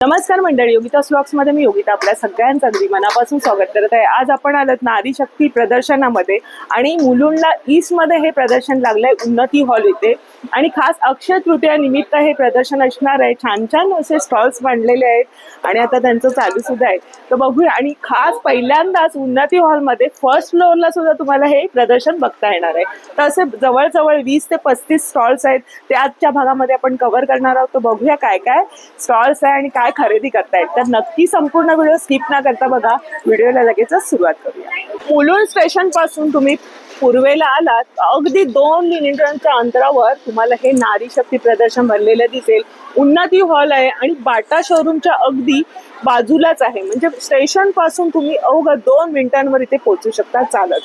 नमस्कार मंडळी, योगिता व्लॉग्स मध्ये मी योगिता आपल्या सगळ्यांचं अगदी मनापासून स्वागत करत आहे। आज आपण आलोत नारी शक्ती प्रदर्शनामध्ये आणि मुलुंडला ईस्ट मध्ये हे प्रदर्शन लागलंय उन्नती हॉल इथे आणि खास अक्षय तृतीया निमित्त हे प्रदर्शन असणार आहे। छान छान असे स्टॉल्स मांडलेले आहेत आणि आता त्यांचं चालू सुद्धा आहे, तर बघूया। आणि खास पहिल्यांदाच उन्नती हॉलमध्ये फर्स्ट फ्लोअरला सुद्धा तुम्हाला हे प्रदर्शन बघता येणार आहे। तर असे जवळजवळ 20 ते 35 स्टॉल्स आहेत, ते आजच्या भागामध्ये आपण कव्हर करणार आहोत। तर बघूया काय काय स्टॉल्स आहे आणि काय खरेदी करतायत, तर नक्की संपूर्ण व्हिडिओ स्किप न करता बघा। व्हिडिओला लगेचच सुरुवात करूया। मुलुंड स्टेशन पासून तुम्ही पूर्वेला आलात अगदी 2 मिनिटांच्या अंतरावर तुम्हाला हे नारी शक्ती प्रदर्शन भरलेलं दिसेल। उन्नती हॉल आहे आणि बाटा शोरूमच्या अगदी बाजूलाच आहे, म्हणजे स्टेशन पासून तुम्ही अवघ्या 2 मिनिटांवर इथे पोहोचू शकता चालत।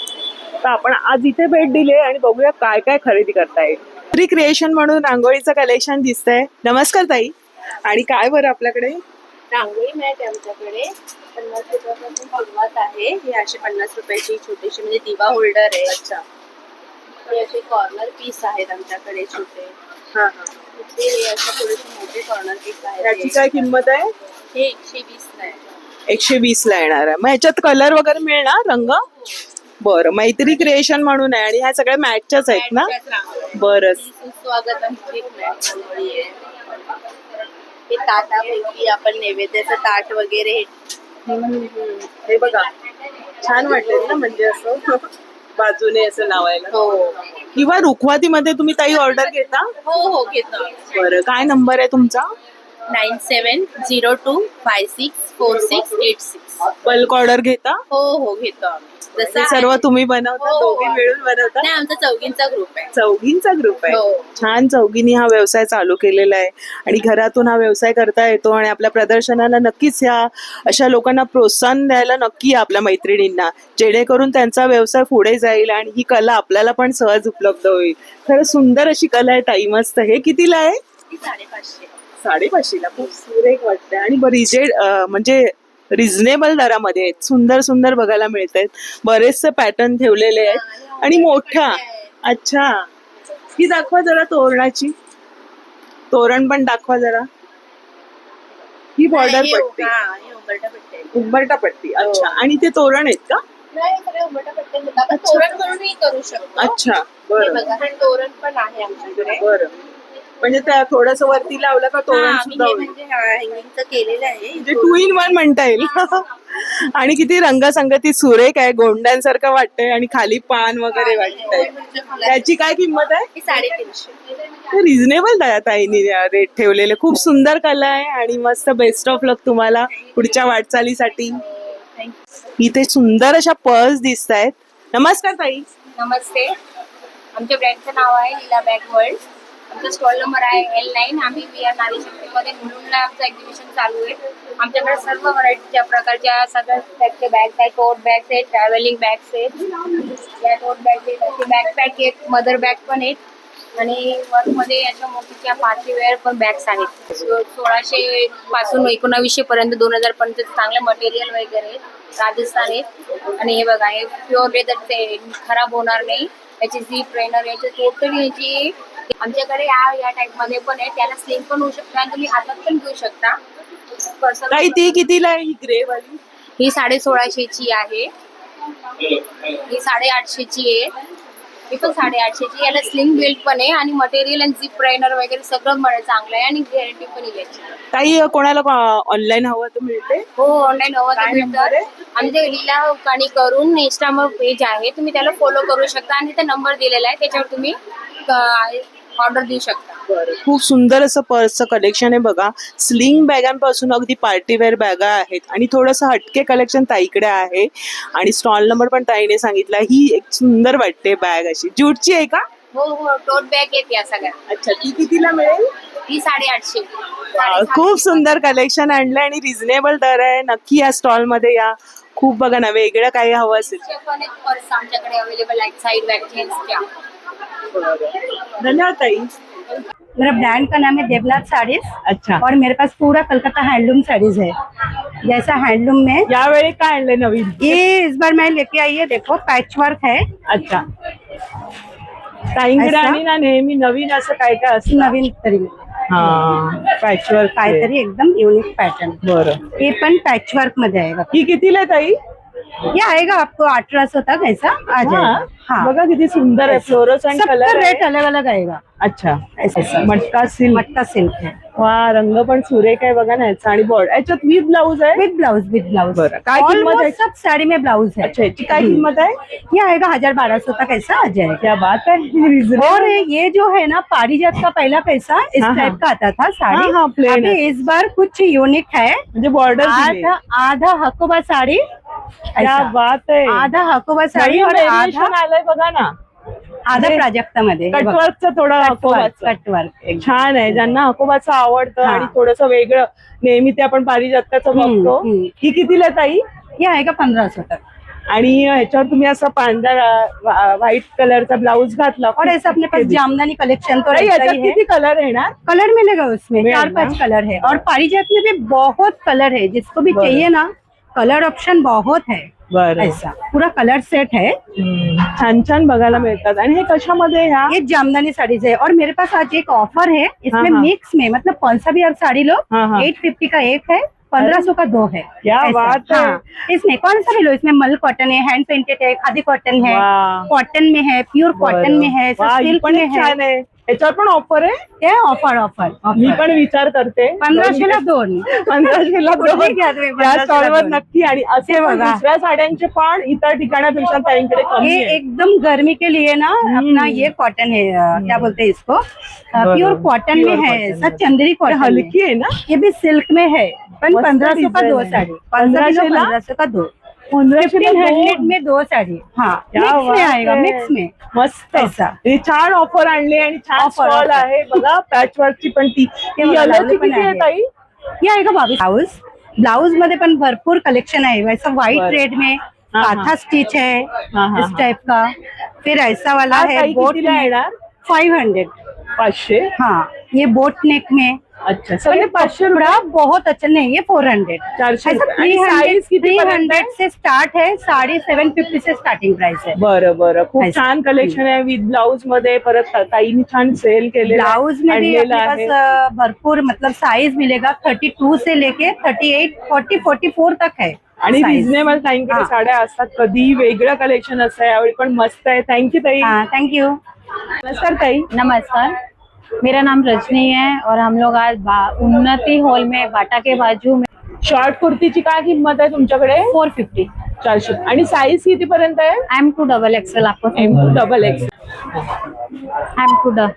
तर आपण आज इथे भेट दिली आहे आणि बघूया काय काय खरेदी करताय। क्रिएशन म्हणून रांगोळीचं कलेक्शन दिसतंय। नमस्कार ताई, आणि काय बरं आपल्याकडे? रांगोळी मॅट आहे आमच्याकडे 50 रुपयापासून सुरुवात आहे। ही 150 रुपयाची छोटीशी म्हणजे दिवा होल्डर आहे। अच्छा, हे असे कॉर्नर पीस आहेत आमच्याकडे छोटे। हा हे असे थोडेसे मोठे कॉर्नर पीस आहेत। याची काय किंमत आहे? हे 120 ला आहे। 120 ला येणार आहे। मग ह्याच्यात कलर वगैरे मिळणार, रंग? बरं, मैत्री क्रिएशन म्हणून आहे आणि ह्या सगळ्या मॅटच्याच आहेत ना? बरं, सुस्वागतांची मॅट रांगोळी आहे। हे ताटापैकी आपण नैवेद्याचं ताट वगैरे हे बघा छान वाटेल ना, म्हणजे असं बाजूने असं लावायला। हो किंवा रुखवातीमध्ये तुम्ही ताई ऑर्डर घेता? हो घेतो। बरं, काय नंबर आहे तुमचा? 9702564686। बल्क ऑर्डर घेता? हो घेतो आम्ही। हे सर्व तुम्ही बनवता? हो, दोघी मिळून बनवता? नाही, आमचा चौघींचा ग्रुप आहे। चौघींचा ग्रुप आहे? हो। छान, चौघींनी हा व्यवसाय चालू केलेला आहे आणि घरातून हा व्यवसाय करता येतो आणि आपल्या प्रदर्शनाला नक्कीच ह्या अशा लोकांना प्रोत्साहन द्यायला नक्की आपल्या मैत्रिणींना, जेणेकरून त्यांचा व्यवसाय पुढे जाईल आणि ही कला आपल्याला पण सहज उपलब्ध होईल। खरं सुंदर अशी कला आहे ताई, मस्त। हे कितीला आहे? 550। 550 ला? खूप सुरेख वाटतंय आणि बरीच म्हणजे रिझनेबल दरामध्ये आहेत। सुंदर सुंदर बघायला मिळत आहेत, बरेचसे पॅटर्न ठेवलेले आहेत आणि मोठा। अच्छा, ही दाखवा जरा तोरणाची, तोरण पण दाखवा जरा। ही बॉर्डर पट्टी, उंबरटा पट्टी। अच्छा, आणि ते तोरण आहेत का? नाही, सगळे उंबरटा पट्टे आहेत। आपण तोरण म्हणूनही करू शकतो। अच्छा, हे बरं बघा, हे तोरण पण आहे आमच्याकडे। बरं, म्हणजे त्या थोडस वरती लावलं का तोरण सुद्धा होईल? म्हणजे हँगिंगचं केलेलं आहे, म्हणजे 2 in 1 म्हणता येईल। आणि किती रंगसंगती सुरेख आहे, गोंड्यांसारखं वाटतंय आणि खाली पान वगैरे वाटतंय। त्याची काय किंमत आहे? 350। रिझनेबल ताईंनी रेट ठेवलेले। खूप सुंदर कला आहे आणि मस्त। बेस्ट ऑफ लक तुम्हाला पुढच्या वाटचालीसाठी। इथे सुंदर अशा पर्स दिसत आहेत। नमस्कार ताई। नमस्ते, आमच्या ब्रँडचं नाव आहे लीला बॅग वर्ल्ड। आमचा स्टॉल नंबर आहे L9। आम्ही VR नारी शक्तीमध्ये मुलुंडला आमचं एक्झिबिशन चालू आहे। आमच्याकडे सर्व व्हरायटीच्या प्रकारच्या सगळ्या टाईपच्या बॅग्स आहेत। टोट बॅग्स आहेत, ट्रॅव्हलिंग बॅग्स आहेत, या टोट बॅग्स आहेत, असे बॅकपॅक आहेत, मदर बॅग पण आहेत आणि वर्कमध्ये याच्या मोठीच्या पार्टी वेअर पण बॅग्स आहेत। 1600 पासून 1900 पर्यंत, 2000 पर्यंत चांगलं मटेरियल वगैरे आहेत, राजस्थान आहेत। आणि हे बघा, हे प्युअर लेदरचे, खराब होणार नाही। याची झीप ट्रेनर, याची टोटली याची आमच्याकडे या टाइप मध्ये पण आहे। त्याला स्लिंग पण होऊ शकता आणि तुम्ही हातात पण घेऊ शकता। ताई ती कितीला आहे ही ग्रे वाली? ही 1650 ची आहे, ही 850 ची आहे, ही पण 850 ची। याला स्लिंग बेल्ट पण आहे आणि मटेरियल आणि झिप ट्रेनर वगैरे सगळं चांगलं आहे आणि गॅरंटी पण आहे याची। ताई कोणाला ऑनलाईन हवं तर मिळते? हो, ऑनलाईन हवं तर मिळतं। आमचे लीला उकाणी करून इंस्टावर पेज आहे, तुम्ही त्याला फॉलो करू शकता आणि त्याचा नंबर दिलेला आहे, त्याच्यावर तुम्ही ऑर्डर देऊ शकता। खूप सुंदर असं पर्सचं कलेक्शन आहे बघा। स्लिंग बॅगांपासून अगदी पार्टीवेअर बॅगा आहेत आणि थोडंसं हटके कलेक्शन ताईकडे आहे आणि स्टॉल नंबर पण ताईने सांगितला। ही एक सुंदर वाटते बॅग, अशी ज्यूटची आहे का? हो, टोट बॅग आहेत या सगळ्या। अच्छा, ती कितीला मिळेल? ही 850। खूप सुंदर कलेक्शन आणलंय आणि रिझनेबल दर आहे। नक्की या स्टॉल मध्ये या, खूप बघा ना, वेगळं काही हवं असेल पण एक पर्स आमच्याकडे अवेलेबल आहे, साइड बॅग जेंट्सच्या। धन्यवाद ताई। मेरा ब्रांड का नाम है देवनाथ साड़ीज। अच्छा, और मेरे पास पूरा कलकत्ता हैंडलूम साड़ीज है। जैसा हैंडलूम में यावेळी काय आणलंय नवीन? ये इस बार मैं लेके आई है, देखो पैच वर्क है। अच्छा, ताईंकडे आणि ना नेहमी नवीन असं काय काय असतं। नवीन तरीके हा पॅचवर्क काहीतरी एकदम युनिक पैटर्न। बरं ये पण पैचवर्क मध्ये आहे बघा। ही कितीला आहे ताई? ये आएगा आपको 1800 तक ऐसा आ जाएगा। हाँ बघा किती सुंदर आहे, फ्लोरोसेंट सबका कलर रेट अलग अलग आएगा। अच्छा ऐसा मटका सिल्क, मटका सिल्क है वा रंग पण सुरेख आहे बघा ना याचा, आणि बॉर्डर याच्यात विथ ब्लाऊज आहे। विद ब्लाउज विद ब्लाउज। बरं, काय किंमत आहे? ऑलमोस्ट सब साड़ी में ब्लाउज है। अच्छा याची काय किंमत आहे? ये आएगा 1200 तक ऐसा आ जाएगा। क्या बात है, reasonable. और ये जो है ना पारिजात का पहला कैसा इस हाँ, टाइप का आता था साड़ी। हाँ, plain अभी है। इस बार कुछ यूनिक है। म्हणजे बॉर्डर आधा आधा हकोबा साड़ी, क्या ऐसा। बात आहे, आधा हकोबा साड़ी नवीन और variation आधा आलंय बघा ना, आधा प्राजक्ता मध्ये कटवर्कचं थोडं हकोबाचं. कटवर्क छान आहे, ज्यांना हकोबाचं आवडतं हा. आणि थोडस वेगळं, नेहमी ते आपण पारिजातकाचं बघतो। हम्म. ही कितीला आहे ताई? ये आएगा 1500 तक। आणि ह्याच्यावर तुम्ही असा पांढरा व्हाईट कलरचा ब्लाउज घातला और ऐसा अपने पास जामदानी कलेक्शन तो ताई, रहता याच्यात ही है। किती कलर येणार? कलर मिलेगा उसमें मिलेगा। 4-5 कलर है, और पारिजात में भी बहुत कलर है, जिसको भी बरं। चाहिए ना कलर ऑप्शन बहुत है। बरं, ऐसा पूरा कलर सेट है। छान छान बघायला मिळतात। आणि हे कशामध्ये ह्या? ये जामदानी साड़ीज है, और मेरे पास आज एक ऑफर है इसमें हाँ। मिक्स में, मतलब कौन सा भी आप साड़ी लो हाँ। 850 का एक है, 1500 का दो है। क्या ऐसा। बात है। हाँ, इसमें कौन सा भी लो, इसमें मल कॉटन है, हैंड पेंटेड है, खादी कॉटन है, वाह। कॉटन में है, प्योर कॉटन में है, वाह, ही सिल्क पण में एक है। छान आहे। याच्यावर पण ऑफर आहे? ये ऑफर ऑफर मी पण विचार करते 1500ला दोन। 1500ला कुठली घ्या तुम्ही, या 1500ला स्टॉलवर दोन। नक्की। आणि असे हे पण बघा. दुसऱ्या साड्यांचे पण इतर ठिकाणापेक्षा ताईंकडे कमी ये आहे। एकदम गर्मी के लिए ना अपना ये कॉटन है, क्या बोलते हैं इसको, प्योर कॉटन में Pure है, cotton सब है। चंदेरी कॉटन में। हलकी आहे ना? ये भी सिल्क में है, पण मस्त 1500 का design दो है। साड़ी, 1500 ला? 1500 का दो, 1500 1500 में दो साड़ी। हाँ क्या मिक्स में बात आएगा, है। मिक्स में मस्त ऐसा। ही छान ऑफर आणली आणि छान Offer, स्टॉल offer. आहे बघा, पॅचवर्कची पण ती बघा, yellow ची लावली पण किती आहे आहे। ताई? ये आएगा 22। ब्लाउज, ब्लाउज मध्ये पण भरपूर कलेक्शन है, वैसा व्हाइट बरं। रेड में हाँ, काथा स्टिच है हाँ, इस टाइप का, फिर ऐसा वाला हा है ताई बोट कितीला में येणार? 500। 500? हाँ ये बोट नेक में। अच्छा, सगळे 500 रुपये? कपड़ा बहुत अच्छा नहीं, ये 400। 400 ऐसा आणि size किती पर्यंत आहे? 300 से स्टार्ट है, साड़ी 750 से स्टार्टिंग प्राइस है। बरं बरं, खूप ऐसा। छान कलेक्शन आहे विथ ब्लाउज मध्ये। परत ताईनी छान सेल केलेलं आहे, ब्लाउज में भी आणलेलं अपने आहे। पास भरपूर मतलब साइज मिलेगा, 32 से लेके 38, 40, 44 तक है। आणि size। रिझनेबल ताईंकडे हाँ। साड्या असतात, कधी वेगळं कलेक्शन असतं, यावेळी पण मस्त आहे। थँक्यू ताई। हाँ थैंक यू। नमस्कार ताई। नमस्कार, मेरा नाम रजनी है और हम लोग आज उन्नति हॉल में बाटा के बाजू में शॉर्ट कुर्तीची काय किंमत आहे तुमच्याकडे? 450 400। आणि साईज किती पर्यंत आहे? M2XXL आपको M2XX। M2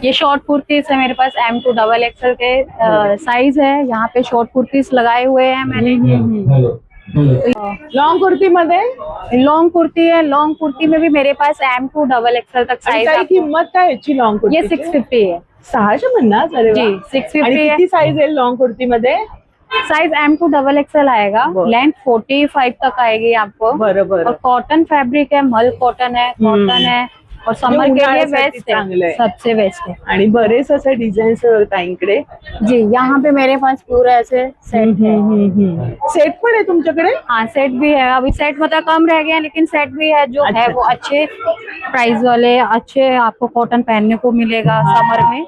ये शॉर्ट कुर्तीज है मेरे पास, M2XXL के साइज है। यहाँ पे शॉर्ट कुर्तीज लगाए हुए हैं मैंने। लॉन्ग कुर्ती मध्ये लॉन्ग कुर्ती है, लॉन्ग कुर्ती में भी मेरे पास M2XXL तक आणि साइज काय किंमत काय याची लॉन्ग कुर्ती? ये 650 है 650? अरे जी, वा। 650 आणि है। किती साईज आहे लॉन्ग कुर्ती मध्ये? साइज M2XXL आएगा, बरं। लेंथ 45 तक आएगी आपको। बरोबर। और कॉटन फैब्रिक है, मल कॉटन है, कॉटन है, और समर के लिए उन्हाळ्यासाठी बेस्ट चांगलं है, आहे। सबसे बेस्ट है आणि बरेच असे डिझाईन्स ताईंकडे। जी। यहाँ पे मेरे पास पूरा ऐसे सेट है। सेट पण आहे तुमच्याकडे? हाँ सेट भी है, अभी सेट मतलब कम रह गया, लेकिन सेट भी है जो है अच्छा। वो अच्छे प्राइस वाले, अच्छे आपको कॉटन पहनने को मिलेगा समर में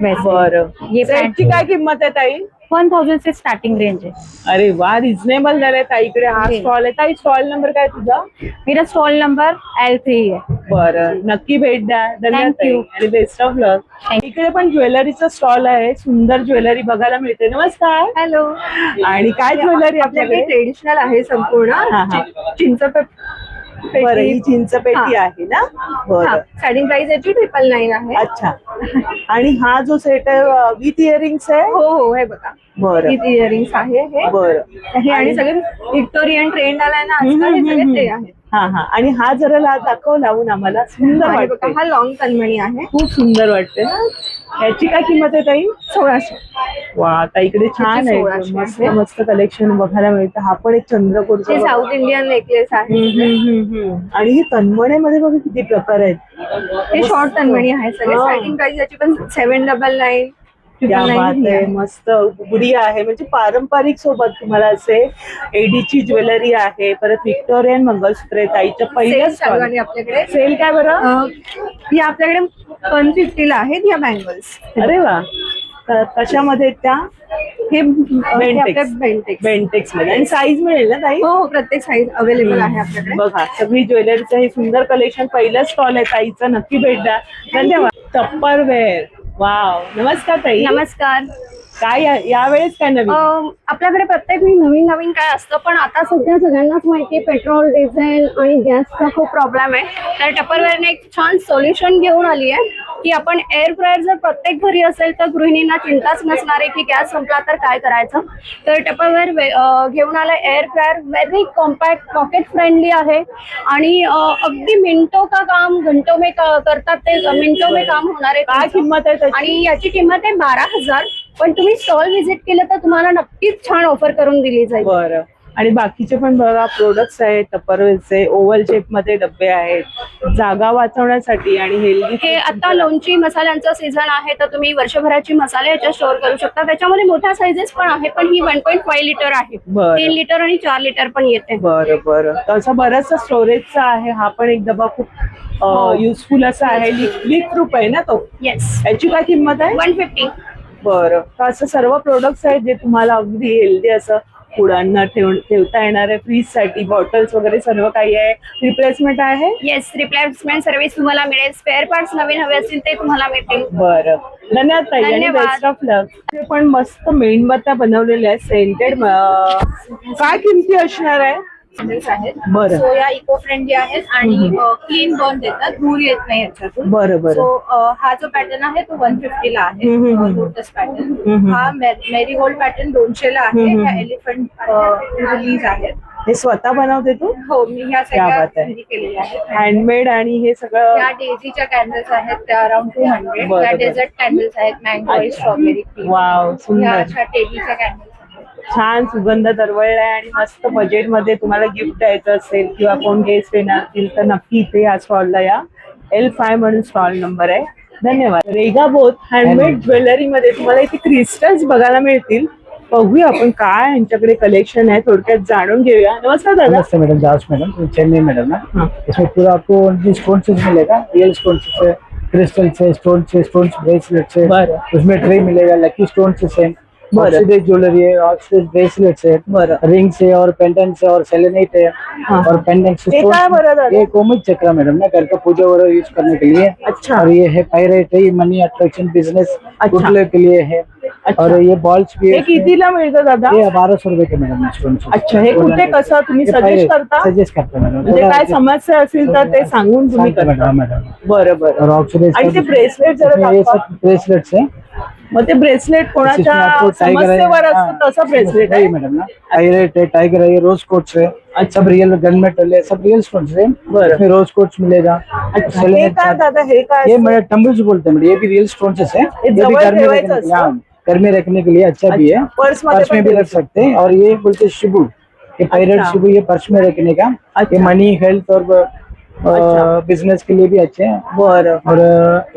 वैसे। बरं, ये सेटची काय किंमत आहे ताई? 1000 से स्टार्टिंग रेंज है। अरे वा, रिझनेबल झालंय ताईकडे। हा जी। स्टॉल आहे ताई, स्टॉल नंबर काय तुझा? मेरा स्टॉल नंबर L3 है। बरं, नक्की भेट द्या। धन्यवाद Thank ताई you. आणि बेस्ट ऑफ लक। Thank इकडे पण ज्वेलरीचा स्टॉल आहे, सुंदर ज्वेलरी बघायला मिळते। नमस्कार। हॅलो। आणि काय ज्वेलरी आपल्याकडे आपल्याकडे? ट्रेडिशनल आहे संपूर्ण, हा, हा। बरं, ही चिंचपेटी आहे ना? बरं, स्टार्टिंग प्राइस याची 999 आहे। अच्छा। आणि हा जो सेट आहे विथ इयरिंग्स आहे? हो हो हे बघा, बरं इयरिंग्स आहे हे। बरं। हे आणि सगळे व्हिक्टोरियन ट्रेंड आलाय ना आजकाल, हे सगळे ते आहेत। हा हा। आणि हा जरा दाखव लावून आम्हाला, सुंदर आणि बघा वाटते, हा लॉंग तन्मणी आहे, खूप सुंदर वाटते ना। याची काय किंमत आहे ताई? 1600। वा, आता इकडे छान याची आहे, 1600 मस्त आहे। मस्त कलेक्शन बघायला मिळतं। हा पण एक चंद्रपूरचा हे बघा. साऊथ इंडियन नेकलेस आहे। आणि ही तन्मण्यामध्ये बघा किती प्रकार आहेत। हे शॉर्ट तन्मणी आहे सगळे। हा. स्टार्टिंग प्राइस याची पण 799, क्या 999 बात ही आहे, आहे. मस्त बुगडी आहे, म्हणजे पारंपरिक सोबत तुम्हाला असे एडीची ज्वेलरी आहे, परत व्हिक्टोरियन मंगळसूत्र आहे. ताईच्या पहिल्या सेल चालू आहे आपल्याकडे. सेल काय बरं? ही आपल्याकडे 150 ला आहेत ह्या बँगल्स. अरे वा, तर कशामध्ये आहेत त्या? हे बेंटेक्स बेंटेक्स. बेंटेक्स मध्ये. आणि साईज मिळेल ना ताई? हो, प्रत्येक साईज अवेलेबल आहे आपल्याकडे. बघा, सगळी ज्वेलरीचं हे सुंदर कलेक्शन पहिलं स्टॉल आहे ताईचं, नक्की भेट द्या. धन्यवाद. टप्परवेअर, वाव. नमस्कार ताई. नमस्कार. काय यावेळेस काय नवीन? आपल्याकडे प्रत्येक नवीन नवीन काय असतं, पण आता सध्या सगळ्यांनाच माहिती आहे पेट्रोल, डिझेल आणि गॅसचा खूप प्रॉब्लेम आहे. तर टपरवेअरने एक छान सोल्युशन घेऊन आली आहे की आपण एअर फ्रायर जर प्रत्येक घरी असेल तर गृहिणींना चिंताच नसणार आहे की गॅस संपला तर काय करायचं. तर टपरवेअर घेऊन आलं air fryer. Very compact, pocket friendly आहे आणि अगदी मिनिटो का काम घंटो में करतात ते, मिनिटो में काम होणार आहे. काय किंमत आहे त्याची? आणि याची किंमत आहे 12,000. पण तुम्ही स्टॉल व्हिजिट केलं तर तुम्हाला नक्कीच छान ऑफर करून दिली जाईल. बरं. आणि बाकीचे पण बघा प्रोडक्ट्स आहेत टपरवेअरचे. ओव्हल शेप मध्ये डब्बे आहेत, जागा वाचवण्यासाठी आणि हेल्दी. हे आता लोणची मसाल्यांचा सीझन आहे, तर तुम्ही वर्षभराची मसाले याच्यात स्टोअर करू शकता. त्याच्यामध्ये मोठ्या साईजेस पण आहे, पण ही 1.5 लिटर आहे. बरं. 3 लिटर आणि 4 लिटर पण येते. बरं बरं. तसं बरंचसं स्टोरेजचा आहे. हा पण एक डबा खूप युजफुल असा आहे. लीक प्रूफ आहे ना तो. येस. याची काय किंमत आहे? 150. बरं. तर असं सर्व प्रोडक्ट्स आहेत जे तुम्हाला अगदी हेल्दी असं पुढांना ठेवता येणार आहे. फ्रीज साठी बॉटल्स वगैरे सर्व काही आहे. रिप्लेसमेंट आहे? येस, रिप्लेसमेंट सर्व्हिस तुम्हाला मिळेल. स्पेअर पार्ट्स नवीन हवे असतील ते तुम्हाला मिळतील. बरं. धन्यवाद ताई आणि धन्यवाद. बेस्ट ऑफ लक. ते पण मस्त मेणबत्त्या बनवलेल्या आहेत सेंटेड. काय किमती असणार आहे? बरं. सो या इको फ्रेंडली आहेत आणि क्लीन बर्न देतात, धूर येत नाही याच्यातून. बरं बरं. सो हा जो पॅटर्न आहे तो 150 ला आहे. Lotus pattern. हा मेरीगोल्ड पॅटर्न 200 ला आहे. ह्या एलिफंट रिलीज आहेत. हे स्वतः बनवते तू? हो, मी ह्या क्या सगळ्या बात आहे. खरेदी केलेल्या आहेत. हँडमेड. आणि हे सगळं ह्या डेझीच्या कॅन्डल्स आहेत, त्या अराउंड 200. बरं, ह्या बरं. डेझर्ट कॅन्डल्स आहेत, मँगो, स्ट्रॉबेरी. वाव, ह्या सुंदर. अशा टेडीच्या कॅन्डल्स. छान सुगंध दरवळलाय आणि मस्त बजेटमध्ये तुम्हाला गिफ्ट द्यायचं असेल किंवा कोण गेस्ट येणार असतील तर नक्की इथे या स्टॉलला या. L5 म्हणून स्टॉल नंबर आहे. धन्यवाद. रेगा बोथ हँडमेड ज्वेलरी मध्ये तुम्हाला इथे क्रिस्टल्स बघायला मिळतील. बघूया आपण काय यांच्याकडे कलेक्शन है, थोड़क्यात जाणून घेऊया. नमस्कार दादा. नमस्ते मैडम, जास मैडम, चेन्नई मैडम ना. हाँ. इसमें पूरा आपको ओनली स्टोन से मिलेगा, रियल स्टोन से, क्रिस्टल से, स्टोन ब्रेसलेट से. बरं. उसमें ट्रे मिलेगा लकी स्टोन से सेम. बरं. ऑक्सीडाइज ज्वेलरी है, ऑक्सीडाइज ब्रेसलेट है, बरं. रिंग से और पेंडेंट से और सेलेनाइट है. हाँ. और पेंडेंट से ये क्या है बरं दादा? ये कोमिक चक्र मैडम ना, घर का पूजा वगैरह यूज करने के लिए. अच्छा. और ये है पायरेट है, मनी अट्रैक्शन बिजनेस अच्छा. के लिए है. अच्छा. और ये बॉल्स भी हे है. कितीला मिळतं दादा? ये 1200 रुपए के मैडम स्टोन. अच्छा. हे कुठे कसं तुम्ही सजेस्ट करता? सजेस्ट करते मैडम. म्हणजे काय समस्या असेल तर ते सांगून तुम्ही करता. मैडम. बरं बरं. और ऑक्सीडाइज आणि ते ब्रेसलेट जरा ये दाखवा. सब ब्रेसलेट्स है. मग ते ब्रेसलेट इसमें कोणाच्या आपको टाइगर है, समस्येवर हाँ, असतं तसं ब्रेसलेट है आहे? मैडम ना. टायरेट है, टाइगर है, रोज कोट्स है. सब रियल गन मेटल है, सब रियल स्टोन्स है. बरं. इसमें रोज कोट्स मिलेगा. अच्छा. हे काय दादा? हे काय ये असतं? मैडम टम्बल्स बोलते हैं मैडम. ये भी रियल स्टोन्स है. ये भी जवळ घर में ठेवायचं रखने के लिए, असतं? हाँ, घर में रखने के लिए अच्छा भी है. पर्स मध्ये पर्स में पण भी रख सकते हैं. और ये बोलते हैं शिबू, ये पायरेट अच्छा. शिबू, ये पर्स में रखने का. अच्छा. ये मनी, हेल्थ और अच्छा. बिजनेस के लिए भी अच्छे हैं. बरं. और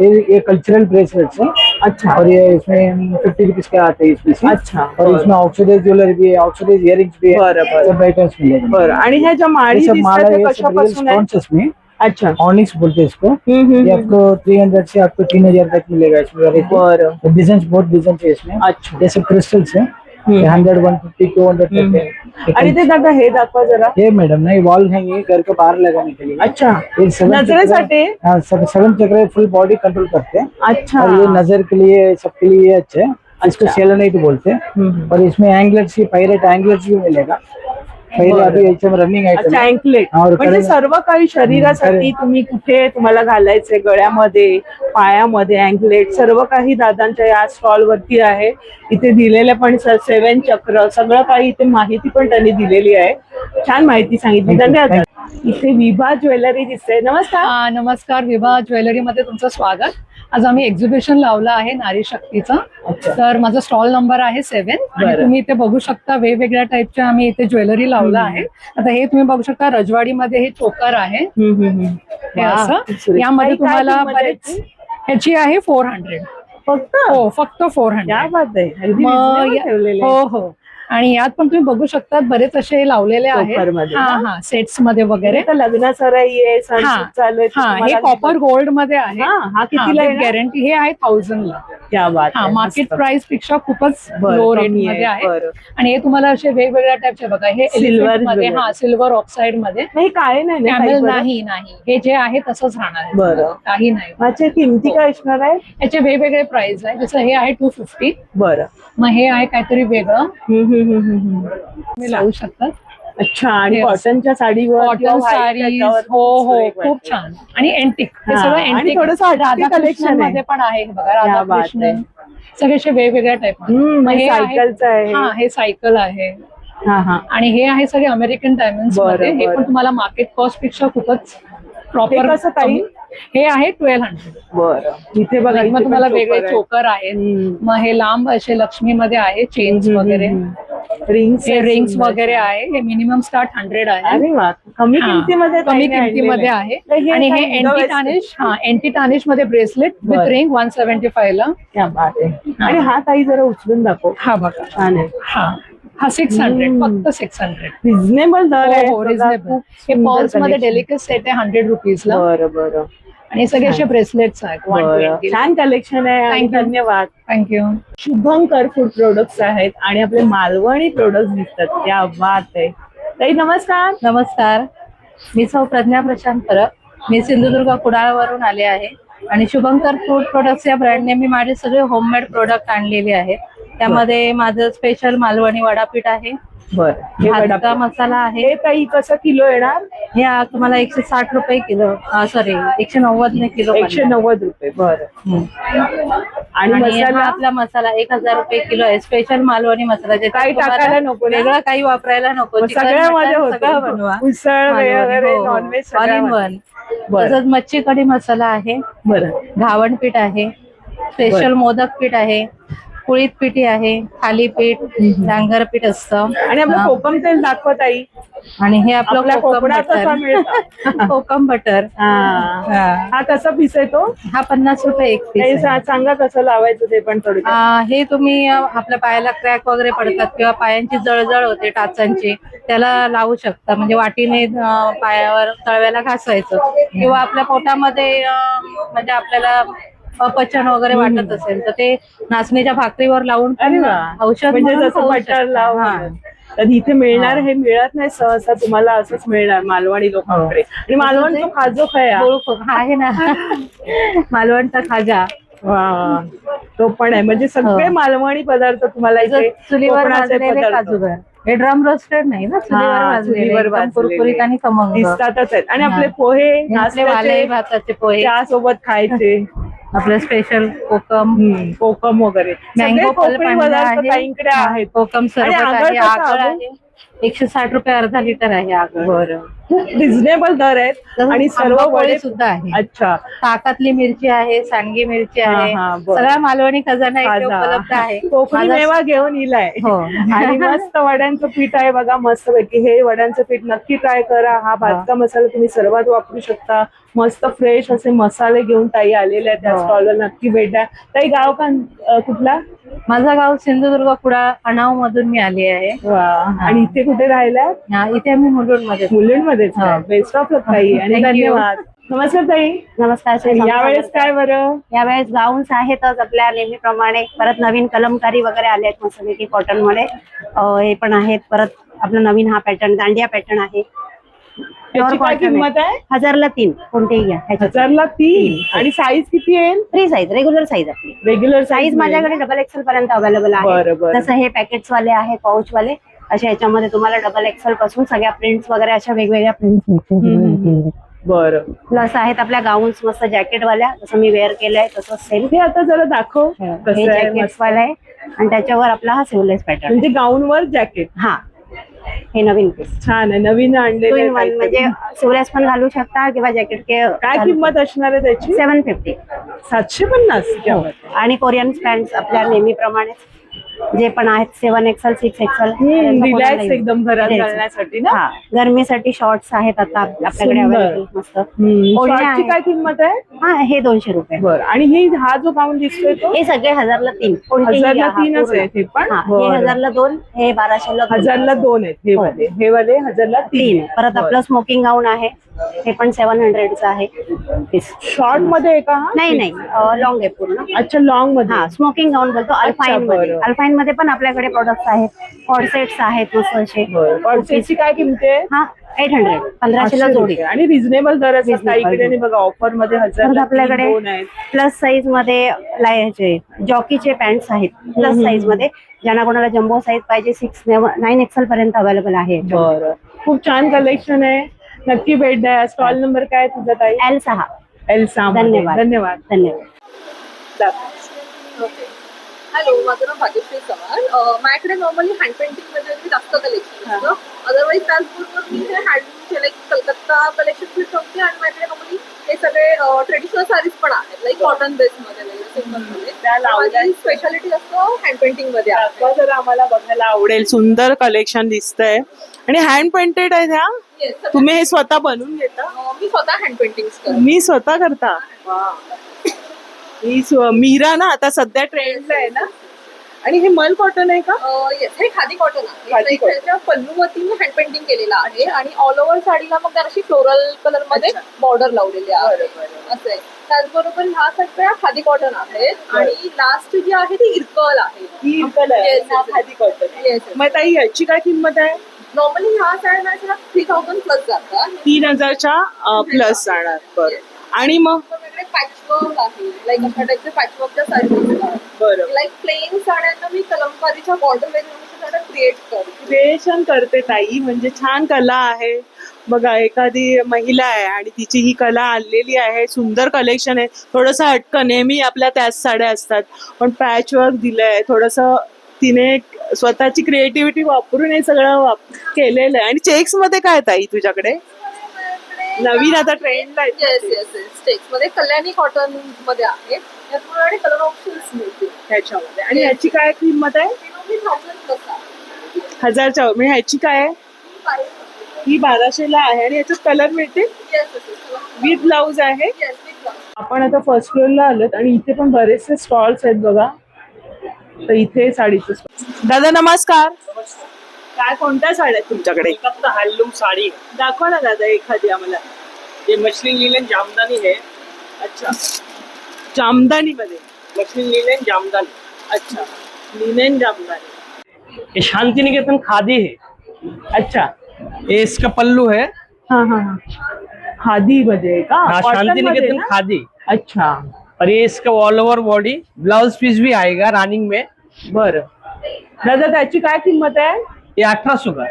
ये कल्चरल ब्रेसलेट्स है. अच्छा. और ये इसमें 50 रुपीज के आते हैं इसमें से. अच्छा. और इसमें ऑक्सीडाइज ज्वेलरी भी है, ऑक्सीडाइज इयरिंग्स भी है. बरं, बरं. सब आइटम्स मिलेंगे. बरं. आणि ह्या ज्या माळी ये सब माला, दिसतात ते ये सब रियल कशापासून आहे? स्टोन्स इसमें. अच्छा. ऑनिक्स बोलते हैं इसको. ये आपको 300 से आपको 3000 तक मिलेगा इसमें. बरं. डिजाइन बहुत डिजाइन है इसमें. अच्छा. ये सब क्रिस्टल्स है. 100, 150, 200 तक है. आणि ते दादा हे दाखवा जरा. ये मैडम ना, ये वॉल है घर के बाहर लगाने के लिए. अच्छा. ये सेवन नजरेसाठी? चक्र, हाँ, 7 चक्र फुल बॉडी कंट्रोल करते हैं. अच्छा. और ये नजर के लिए, सबके लिए ये अच्छे है. इसको सेलेनाइट बोलते हैं. और इसमें एंगलेट्स की पायरेट एंगलेट्स भी मिलेगा. पहिले अभी याच्यावर रनिंग अच्छा. आहे. अँकलेट और म्हणजे करेंगे. सर्व काही शरीरासाठी तुम्ही कुठे तुम्हाला घालायचे, गळ्यामध्ये, पायामध्ये अँकलेट सर्व काही दादांच्या या स्टॉल वरती आहे. इथे दिलेले पण 7 चक्र सगळं काही इथे माहिती पण त्यांनी दिलेली आहे. छान माहिती सांगितली. धन्यवाद. इथे विभा ज्वेलरी दिसते. नमस्कार. नमस्कार. विभा ज्वेलरी मध्ये तुमचं स्वागत. आज आम्ही एक्झिबिशन लावलं आहे नारी शक्तीचं. तर माझा स्टॉल नंबर आहे 7 आणि बरं. तुम्ही इथे बघू शकता वेगवेगळ्या टाईपच्या आम्ही इथे ज्वेलरी लावलं आहे. आता हे तुम्ही बघू शकता रजवाडीमध्ये हे चोकर आहे. हे वा, असं खूप सुरेख. यामध्ये काय तुम्हाला किंमत आहे बरेच याची? ह्याची आहे 400. फक्त हो फक्त क्या 400. बात आहे, अगदी मग reasonable ठेवलेलं आहे. हो हो. आणि यात पण तुम्ही बघू शकता बरेच असे लावलेले आहेत. चोपरमध्ये हा ना? हा सेट्स मध्ये वगैरे. आता लग्न सराई आहे, हा सणसूद चालू आहे, तर हा हे तुम्हाला कॉपर गोल्ड मध्ये आहे. हा कितीला येणार? गॅरंटी हे आहे 1000 ला. क्या बात हा आहे, मार्केट मस्त. प्राइस पेक्षा खूपच बरं, लो रेट कमी मध्ये आहे, आहे. बरं. आणि हे तुम्हाला असे वेगवेगळ्या टाइपचे बघा हे Silver एलिफंट मध्ये jewelry. हा सिल्वर ऑक्साइड मध्ये नाही काळे नाही ना काही कॅमेल बरं? नाही नाही हे जे आहे तसंच राहणार आहे. बरं. काही नाही. अच्छा, किमती काय असणार आहे? याचे वेगवेगळे प्राइस आहे. जसं हे आहे 250. बरं. मग हे आहे काहीतरी वेगळं हम्म. तुम्ही लावू शकतात. अच्छा, आणि Yes. कॉटनच्या साडीवर किंवा कॉटन white साडी त्याच्यावर हो हो सुरेख खूप वाटते. छान. आणि एंटिक हे हा, सगळं आणि एंटिक थोडंसं husky collection राधाकृष्ण आहे. मध्ये पण आहे हे बघा. क्या बात राधाकृष्ण आहे. सगळे असे वेगवेगळ्या टाइप हे सायकलचं आहे. हा हे सायकल आहे. हा आणि हे आहे सगळे अमेरिकन डायमंड्स बरं, मध्ये. हे बरं. पण तुम्हाला मार्केट कॉस्ट पेक्षा खूपच हे प्रॉपर कसं ताई? हे आहे 1200. बरं. इथे बघा, मग तुम्हाला वेगळे चोकर आहेत. हम्म. मग हे लांब असे लक्ष्मी मध्ये आहे चेन्स वगैरे. रिंग्स हे रिंग्स वगैरे आहे. हे मिनिमम स्टार्ट 100 आहे. अरे वा, कमी हा, किमतीमध्ये कमी किमतीमध्ये आहे. आणि हे एंटी टार्निश एंटी टार्निश मध्ये ब्रेसलेट विथ बरं. रिंग 175 ला. क्या बात आहे. आणि हा ताई जरा उचलून दाखव. हा बघा छान आहे, हा 600 फक्त 600. रिझनेबल दर आहे. हो बघा, रिझनेबल. खूप हे सुंदर पॉल्स मध्ये collection. डेलिकेट सेट आहे 100 रुपीज ला. बरं. आणि हे सगळे असे ब्रेसलेट्स आहेत बरं. 120. छान कलेक्शन आहे आणि Thank you. धन्यवाद. थँक्यू. शुभंकर फूड प्रोडक्ट्स आहेत आणि आपले मालवणी प्रोडक्ट्स दिसतात. क्या बात आहे. ताई नमस्कार. नमस्कार, मी सौ प्रज्ञा प्रशांत परब. मी सिंधुदुर्ग कुडाळवरून आले आहे आणि शुभंकर फूड प्रोडक्ट्स या ब्रँडने मी माझे सगळे होममेड प्रोडक्ट आणलेले आहेत. त्यामध्ये माझं स्पेशल मालवणी वडापीठ आहे, बरं. हे भाजका वडापाव. मसाला आहे. हे ताई कसं किलो येणार? हे तुम्हाला 160 रुपये किलो, सॉरी 190 किलो. 190 रुपये. बरं. आणि आणि हा मसाला आपला मसाला 1000 रुपये किलो आहे. स्पेशल मालवणी मसाला. ज्याच्यात काही तुम्हाला टाकायला नको ना? वेगळं काही वापरायला नको. चिकन, सगळ्यामध्ये मटण सगळं होतं. बनवा. उसळ वगैरे हो, नॉनव्हेज ऑल इन वन. बरं. तसंच मच्छी कढी मसाला आहे, बरं. घावण पीठ आहे, स्पेशल मोदक पीठ आहे, कुळीत पिठी आहे, थालीपीठ, डांगर पीठ असतं. आणि आपलं कोकम तेल दाखवत आई. आणि हे आपलं आपल्या कोकम कोकणात कसं बटर. मिळतं? कोकम बटर. हा कसा पीस आहे तो? हा 50 रुपये एक ताई पीस आहे. सांगा कसं लावायचं ते पण थोडं. हे तुम्ही आपल्या पायाला क्रॅक वगैरे पडतात किंवा पायांची जळजळ होते टाचांची, त्याला लावू शकता. म्हणजे वाटीने पायावर तळव्याला घासायचं किंवा आपल्या पोटामध्ये म्हणजे आपल्याला अपचन वगैरे वाटत असेल तर ते नाचणीच्या भाकरीवर लावून पण अरे वा. औषध म्हणजे म्हणून जसं खाऊ बटर शकता. लाव. हा. तर इथे मिळणार हे मिळत नाही सहसा, तुम्हाला असंच मिळणार मालवणी लोकांकडे. आणि मालवण तो खाजो खया. आहे ना मालवणचा खाजा. वा, तो पण आहे. म्हणजे सगळे मालवणी पदार्थ तुम्हाला इथे चुलीवर कोकणाचे भाजलेले पदार्थ काजूगर. हे ड्रम रोस्टेड नाही ना, हा, चुलीवर एकदम भाजलेले. कुरकुरीत आणि खमंग. दिसतातच आहेत. आणि आपले हा. पोहे हे आपले वालई नाश्त्याचे भाताचे पोहे, चहा सोबत खायचे. आपलं स्पेशल कोकम, कोकम वगैरे सगळे मँगो कोकणी पल्प पदार्थ ताईंकडे आहे, आहेत. कोकम आणि सरबत आगळ आहे, कसं आगळ आगळ? आहे 160 रुपये अर्धा लिटर आहे आगळ. बरं. खूप रिझनेबल दर आहेत. तसंच आणि सर्व आंबापोळी वडे सुद्धा आहे. अच्छा. ताकातली मिरची आहे, सांडगी मिरची आहे, हा, बरं. सगळा मालवणी खजाना इथे खाजा. उपलब्ध आहे. कोकणी माझा- मेवा घेऊन इलाय. हो. आणि मस्त वड्यांचं पीठ आहे बघा, मस्त पैकी. हे वड्यांचं पीठ नक्की ट्राय करा. हा भाजका मसाला तुम्ही सर्वात वापरू शकता. मस्त फ्रेश असे मसाले घेऊन ताई आलेल्या त्या हो. स्टॉलला नक्की भेटा. ताई गाव कुठला? माझं गाव सिंधुदुर्ग कुडाळ अणाव मधून मी आली आहे. वा. आणि इथे कुठे राहिला? इथे आम्ही मुलुंडमध्ये. मुलींमध्येच. हा. बेस्ट ऑफ लक ताई आणि Thank you. धन्यवाद. नमस्कार ताई. नमस्कार. यावेळेस काय बरं? यावेळेस गाऊन्स आहेतच आपल्या नेहमीप्रमाणे. परत नवीन कलमकारी वगैरे आले आहेत मस्तपैकी कॉटन मध्ये. हे पण आहेत. परत आपला नवीन हा पॅटर्न दांडिया पॅटर्न आहे. याची काय किंमत आहे? 1000ला 3 कोणतेही घ्या. 1000ला 3. आणि साईज किती येईल? फ्री साईज, रेग्युलर साईज आपली. रेग्युलर साईज माझ्याकडे डबल एक्सेल पर्यंत अवेलेबल आहे. बरं. जसं हे पॅकेट्स वाले आहे, पाऊच वाले अशा याच्यामध्ये तुम्हाला डबल एक्सेल पासून सगळ्या प्रिंट्स वगैरे अशा वेगवेगळ्या प्रिंट्स बरं. प्लस आहेत आपल्या गाऊन्स मस्त जॅकेट वाल्या. जसं मी वेअर केलंय तसं सेम हे आता जरा दाखव हे कसं आहे. जॅकेट मस्त. वाला आहे आणि त्याच्यावर आपला हा सिवलेस पॅटर्न. म्हणजे गाऊन वर जॅकेट. हा, हे नवीन पीस छान आहे. नवीन 2 आणलेले in 1 म्हणजे सिवलेस पण घालू शकता किंवा जॅकेट काय किंमत असणार आहे त्याची? 750. 750. क्या बात आहे. आणि कोरियन पॅन्ट आपल्या नेहमीप्रमाणे जे पण आहेत 7XL 6XL रिलॅक्स एकदम घरात घालण्यासाठी ना. हा, गरमीसाठी शॉर्ट्स आहेत आता आपल्याकडे सुंदर. अवेलेबल मस्त. ओढण्या शॉर्टची काय आहेत. किंमत आहे? हा, हे 200 रुपये. बरं. आणि हा जो गाऊन दिसतोय तो हे सगळे 1000ला 3. 1000ला 3च आहेत हे पण. हे बरं. 1000ला 2, हे 1200ला 2. 1000ला 2 आहेत हे वाले. हे वाले 1000ला 3. 3. परत आपलं स्मोकिंग गाऊन आहे, हे पण 700चं आहे. शॉर्ट मध्ये आहे का हा? नाही लॉंग आहे पूर्ण. अच्छा, लॉंग मध्ये. हा, स्मोकिंग गाऊन बोलतो. अल्फाईन मध्ये, बरं. अल्फाईन मध्ये पण आपल्याकडे प्रोडक्ट्स आहेत. कॉर्सेट्स आहेत मस्त असे. कॉर्सेटची काय किंमत आहे? हा, 800, 1500ला जोडी. आणि रिझनेबल दर असतात Reasonable. इकडे. आणि बघा ऑफर मध्ये 1000 परत आपल्याकडे 2 आहेत. प्लस साईज मध्ये जॉकीचे पॅन्ट्स आहेत प्लस साईज मध्ये. ज्यांना कोणाला जम्बो साईज पाहिजे 9XL पर्यंत अवेलेबल आहे. बरं, खूप छान कलेक्शन आहे. नक्की भेट द्या. स्टॉल नंबर काय तुझा ताई? L6. L6. धन्यवाद. धन्यवाद. हॅलो, माझं नाव भाग्यश्री चव्हाण. माझ्याकडे नॉर्मली हँड पेंटिंग मध्ये जास्त कलेक्शन असतं. अदरवाईज त्याचबरोबर मी हे हँडलूमचे लाईक कलकत्ता कलेक्शन पण ठेवते. आणि माझ्याकडे नॉर्मली हे सगळे ट्रेडिशनल साडीज पण आहेत, लाईक कॉटन बेस मध्ये सिम्पल मध्ये. माझी स्पेशालिटी असतं हँड पेंटिंग मध्ये. आता जर आम्हाला बघायला आवडेल. सुंदर कलेक्शन दिसतंय आणि हँड पेंटेड आहे ह्या. तुम्ही हे स्वतः बनवून घेता? मी स्वतः हँड पेंटिंग करते. मी स्वतः करता. ही मीरा ना आता सध्या ट्रेंडला आहे ना. आणि हे मल कॉटन आहे का? येस, हे खादी कॉटन आहे. खादी cotton. त्याच्या पल्लूवरती मी हँड पेंटिंग केलेलं आहे. आणि ऑल ओव्हर साडीला मग जराशी फ्लोरल कलर मध्ये बॉर्डर लावलेली आहे. असं आहे. त्याचबरोबर ह्या सगळ्या खादी कॉटन आहेत. आणि लास्ट जी आहे ती इरकल आहे. ही इरकल आहे. Yes, हा yes. खादी कॉटन. येस. मग ताई याची काय किंमत आहे? नॉर्मली ह्या साड्या 3000 प्लस जातात. 3000च्या प्लस जाणार. बरं. आणि मग पॅचवर्क आहे, लाईक अशा टाईपचे पॅचवर्कच्या साडी. बरं, लाईक प्लेन साड्यांना मी कलमकारीच्या बॉर्डर वेगवेगळ्या साड्या क्रिएट करते. क्रिएशन करते ताई. म्हणजे छान कला आहे. बघा, एखादी महिला आहे आणि तिची ही कला आणलेली आहे. सुंदर कलेक्शन आहे. थोडंसं हटकं, नेहमी आपल्या त्याच साड्या असतात, पण पॅच वर्क दिलंय. थोडंसं तिने स्वतःची क्रिएटिव्हिटी वापरून हे सगळं केलेलं आहे. आणि चेक्स मध्ये काय ताई तुझ्याकडे नवीन आता ट्रेंडला आहे? येस येस येस, स्टेक्स मध्ये कल्याणी कॉटन मध्ये आहे. यात तुम्हाला कलर ऑप्शन्स मिळतील ह्याच्यामध्ये. आणि ह्याची काय किंमत आहे? 1000 प्लस आहे. 1000च्या. म्हणजे ह्याची काय आहे? ही 1200ला आहे. आणि ह्याच्यात कलर मिळते येस विथ ब्लाऊज आहे. Yes with blouse. आपण आता फर्स्ट फ्लोअरला आलोत आणि इथे पण बरेचसे स्टॉल्स आहेत बघा. तर इथे साडीचे स्टॉल. दादा नमस्कार. काय कोणत्या साड्या आहेत तुमच्याकडे? हैंडलूम साड़ी दाखवा ना दादा एखादी आम्हाला. ये मछली लीलन जामदानी है. अच्छा, जामदानी मध्ये. मछली लीलन जामदानी. अच्छा, लिनेन जामदानी. ये शांति निकेतन खादी है. अच्छा, ये इसका पल्लू है. हाँ हाँ हाँ, खादी मध्ये आहे का? हाँ, Cotton शांति मध्ये निकेतन ना? खादी. अच्छा, और ये इसका all over body blouse piece भी आएगा रनिंग में. बरं. दादा त्याची काय किंमत आहे? ये 1800 का.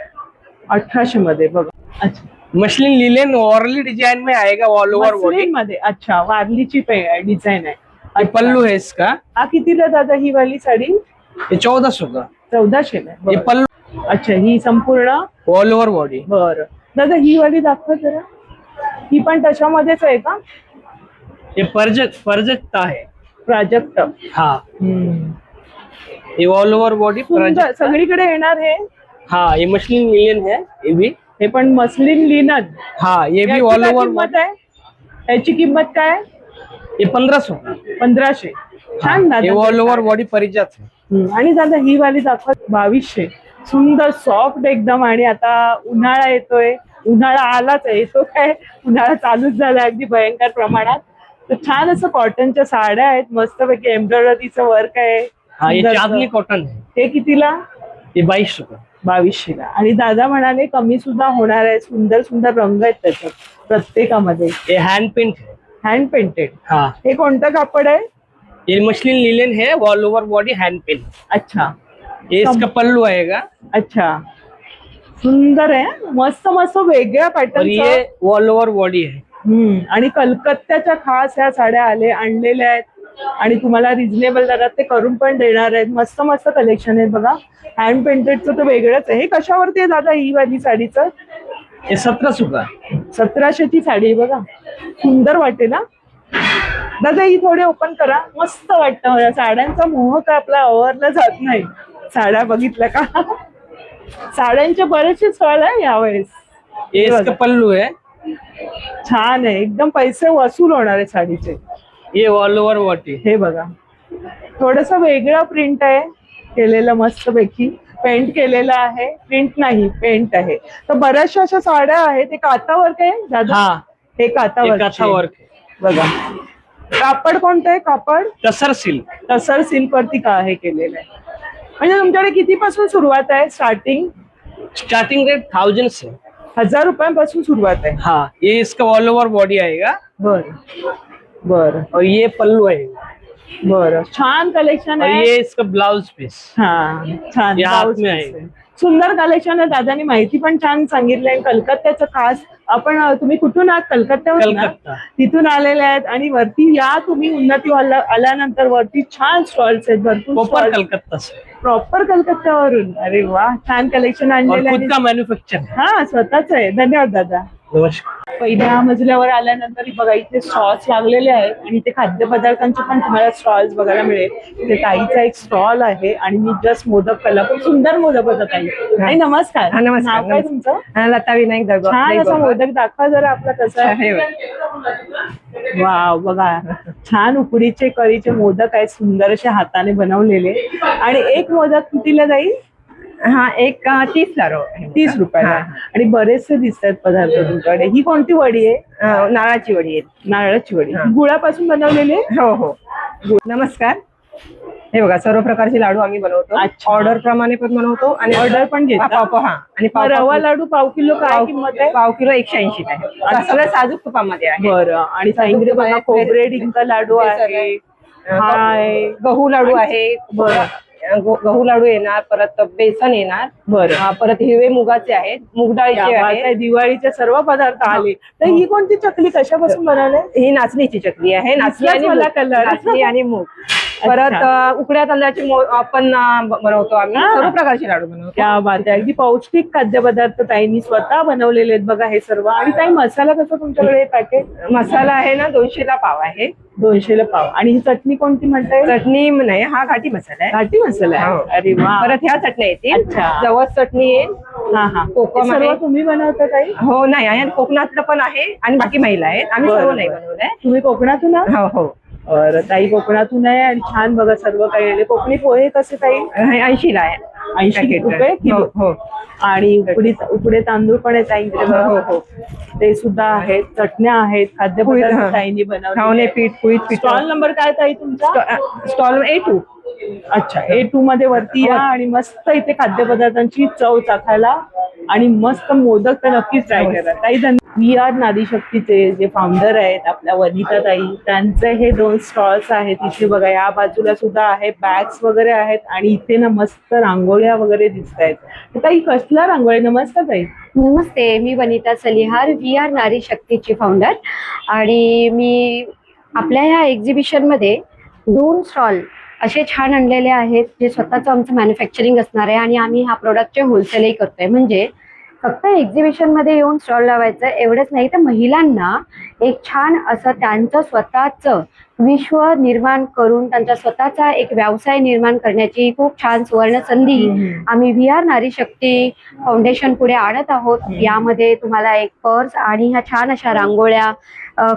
1800 मध्ये. बघा. अच्छा, मछली लीलन ओरली डिजाइन में आएगा ऑल ओवर बॉडी. मसलिन मध्ये. अच्छा, वारलीची डिझाइन आहे. ये पल्लू है इसका. हा कितीला दादा ही वाली साडी? ये 1400 का. 1400 ला. ये बरं. पल्लू अच्छा, ही संपूर्ण. All over body. बरं. दादा ही वाली दाखवा जरा. ही पण तशामध्येच आहे का? ये परजकता है. प्राजक्त. हाँ, ये ऑल ओवर बॉडी सुंदर, सगळीकडे येणार हे. हाँ, ये मछली लीलन है. ये भी. हे पण मस्लिन लिनन. हाँ, ये भी याची ऑल काय ओवर किंमत आहे? याची किंमत काय? ये 1500 का. 1500. छान ये दादा. ऑल ओवर बॉडी परिजात है. आणि दादा ही वाली दाखवा. 2200. सुंदर सॉफ्ट एकदम. आणि आता उन्हाळा येतोय. उन्हाळा आलाच आहे. येतो काय, उन्हाळा चालूच झाला अगदी भयंकर प्रमाणात. तर छान असं कॉटनच्या साड्या आहेत. मस्तपैकी एम्ब्रॉयडरीचं वर्क आहे. हाँ, ये सुंदरसं. चांदनी कॉटन है. हे कितीला? ये 2200 का. 2200ला. आणि दादा म्हणाले कमी सुद्धा होणार आहे. सुंदर सुंदर रंग आहेत त्याच्यात प्रत्येकामध्ये. ये हैंड पेंट है. Hand painted. हाँ, हे कोणतं कापड आहे? ये मछली लीलन है. All over body hand paint. अच्छा. ये इसका पल्लू आएगा. अच्छा, सुंदर आहे. मस्त मस्त वेगळ्या और पॅटर्न. ये ऑल ओवर बॉडी है. आणि कलकत्त्याच्या खास ह्या साड्या आणलेल्या आहेत. आणि तुम्हाला रिझनेबल दरात ते करून पण देणार आहेत. मस्त मस्त कलेक्शन आहे बघा. हँड पेंटेडचं तर वेगळंच आहे. हे कशावरती आहे दादा ही वाली साडीचं? ये 1700 का. 1700ची साडी आहे बघा. सुंदर वाटेल ना दादा. ही थोडी ओपन करा. मस्त वाटतं. साड्यांचा मोह काय आपला आवरला जात नाही. साड्या बघितल्या का? साड्यांचे बरेचसे स्टॉल आहे यावेळेस. ये इसका पल्लू है, छान आहे, एकदम पैसे वसूल होणार आहे साडीचे. ये ऑल ओवर बॉडी. हे बघा, थोडस वेगळं प्रिंट आहे केलेलं, मस्त पैकी पेंट केलेलं आहे. प्रिंट नाही, पेंट आहे. तर बऱ्याचशा अशा साड्या आहेत. ते कातावर काय दादा? हाँ, हे ये कातावर कथा वर्क है. बघा. कापड कोणतं आहे? कापड टसर सिल्क. तसर सिल्क वरती का हे केलेलं आहे. म्हणजे तुमच्याकडे कितीपासून सुरुवात आहे? स्टार्टिंग स्टार्टिंग रेट 1000 से. 1000 रुपयांपासून सुरुवात आहे. हाँ, ये इसका ऑल ओवर बॉडी आएगा बर बर और ये पल्लू है बर. छान कलेक्शन और आहे. ये इसका ब्लाउज पीस. हा छान, ये हाथ ब्लाउज में पीस आहे. आहे. सुंदर कलेक्शन आहे. दादानी माहिती पण छान सांगितलंय. कलकत्त्याचं खास. आपण तुम्ही कुठून आहात? कलकत्त्यावर ना? कलकत्ता. तिथून आलेले आहेत. आणि वरती या तुम्ही उन्नती हॉलला आल्यानंतर वरती छान स्टॉल्स आहेत, भरपूर प्रॉपर स्टॉल्स. कलकत्ता से प्रॉपर कलकत्त्यावरून. अरे वा, छान कलेक्शन और आणलेलं खुद आहे. का मैन्युफैक्चर है. हा स्वतःच आहे. धन्यवाद दादा. नमस्कार. पहिल्या मजल्यावर आल्यानंतर बघा इथे स्टॉल्स लागलेले आहेत आणि ते खाद्यपदार्थांचे पण तुम्हाला स्टॉल्स बघायला मिळेल. ते ताईचा एक स्टॉल आहे आणि मी जस्ट मोदक खाल्ला. खूप सुंदर मोदक होता ताई. ताई नमस्कार. हा, नमस्कार. नाव काय तुमचं? लता विनायक दगड. छान असा मोदक दाखवा जरा आपला कसा आहे. वाव, बघा छान उकडीचे कळीचे मोदक आहेत, सुंदर असे हाताने बनवलेले. आणि एक मोदक कितीला जाईल? हा, एक 30 ला 30 रुपयाला. आणि बरेचसे दिसत आहेत पदार्थ तुमच्याकडे. ही कोणती वडी आहे? नारळाची वडी आहे. नारळाची वडी. गुळापासून बनवलेली आहे? हो हो. नमस्कार. हे बघा, सर्व प्रकारचे लाडू आम्ही बनवतो. अच्छा. ऑर्डर प्रमाणे पण बनवतो आणि ऑर्डर पण घेता? हा, आणि मग रवा लाडू पाव किलो काय किंमत आहे? पाव किलो 180 आहे. सगळं साजूक तुपामध्ये आहे. बरं. आणि सांगितलं बघा, खोबरे डिंक लाडू आहे. हाय. गहू लाडू आहे. गहू लाडू येणार, परत बेसन येणार, बरं. परत हिरवे मुगाचे आहेत, मूग डाळीचे क्या बात आहे. आहे, दिवाळीचे सर्व पदार्थ आले. तर ही कोणती चकली कशापासून बनवले? ही नाचणीची चकली आहे. नाचणी आणि मला मूग. कलर. नाचणी आणि मूग. परत उकड्या तांदळाची आपण बनवतो आम्ही. सर्व प्रकारचे लाडू बनवतो. क्या बात आहे. अगदी पौष्टिक खाद्यपदार्थ ताईंनी स्वतः बनवलेले आहेत बघा हे सर्व. आणि ताई मसाला कसा तुमच्याकडे पॅकेट? मसाला आहे ना, 200 ला पाव आहे. 200 ला पाव. आणि ही चटणी कोणती म्हणताय? चटणी नाही, हा घाटी मसाला आहे. घाटी मसाला आहे. हो. अरे वा. परत ह्या चटण्या येतील. अच्छा. जवस चटणी येईल. हा हा. कोकम हे सर्व आहे. तुम्ही बनवता ताई? हो, नाही आहे. कोकणातलं पण आहे आणि बाकी महिला आहेत. आम्ही सर्व नाही बनवलंय. तुम्ही कोकणातून आहात? हो हो. बरं. ताई कोकणातून आहे आणि छान बघा सर्व काही आले. कोकणी पोहे कसे ताई? 80 ला आहे. 80 रुपये किलो. हो. आणि उकडे तांदूळ पण आहेत ताईंकडे बघा. हो हो. ते सुद्धा आहेत. चटण्या आहेत, खाद्यपदार्थ हा. ताईंनी खावणे बनवले. पीठ, कुळीत पीठ. स्टॉल नंबर काय ताई तुमचा? Stall A2. अच्छा, A2 मध्ये वरती या आणि मस्त इथे खाद्यपदार्थांची चव चाखायला आणि मस्त मोदक तर नक्कीच ट्राय करा. ताई वी आर नारीशक्तीचे जे फाउंडर आहेत आपल्या वनिता ताई, त्यांचे हे 2 स्टॉल्स आहेत. इथे बघा या बाजूला सुद्धा आहे, बॅग्स वगैरे आहेत आणि इथे ना मस्त रांगोळ्या वगैरे दिसत आहेत. ताई कसला रांगोळी? नमस्कार ताई. नमस्ते, मी वनिता सलिहार, वी आर नारी शक्तीची फाउंडर. आणि मी आपल्या ह्या एक्झिबिशनमध्ये 2 स्टॉल असे छान आणलेले आहेत जे स्वतःचं आमचं मॅन्युफॅक्चरिंग असणार आहे आणि आम्ही ह्या प्रोडक्टचे होलसेलही करतोय. म्हणजे फक्त एक्झिबिशनमध्ये येऊन स्टॉल लावायचं एवढंच नाही, तर महिलांना एक छान असं त्यांचं स्वतःचं विश्व निर्माण करून त्यांचा स्वतःचा एक व्यवसाय निर्माण करण्याची खूप छान सुवर्ण संधी आम्ही वी आर नारी शक्ती फाउंडेशन पुढे आणत आहोत. यामध्ये तुम्हाला एक पर्स आणि ह्या छान अशा रांगोळ्या,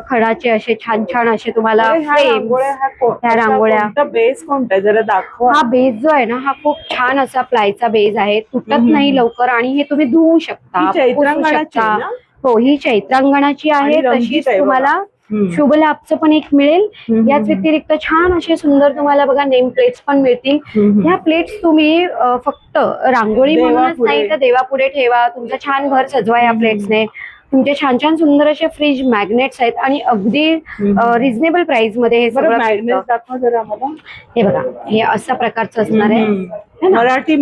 खडाचे असे छान छान असे तुम्हाला ह्या रांगोळ्या. बेस कोणता जरा दाखवा. हा बेस जो आहे ना, हा खूप छान असा प्लायचा बेस आहे, तुटत नाही लवकर आणि हे तुम्ही धुवू शकता, पुसू शकता. हो, ही चैत्रांगणाची आहे. तशीच तुम्हाला शुभ लाभचं पण एक मिळेल. याच व्यतिरिक्त छान असे सुंदर तुम्हाला बघा नेम प्लेट्स पण मिळतील. ह्या प्लेट्स तुम्ही फक्त रांगोळी म्हणूनच नाही तर देवापुढे ठेवा, तुमचं छान घर सजवा या प्लेट्सने. तुमचे छान छान सुंदर असे फ्रीज मॅग्नेट्स आहेत आणि अगदी रिझनेबल प्राइस मध्ये हे सगळं मॅग्नेट दाखवा जरा आम्हाला. हे बघा, हे अशा प्रकारचं असणार आहे. मराठी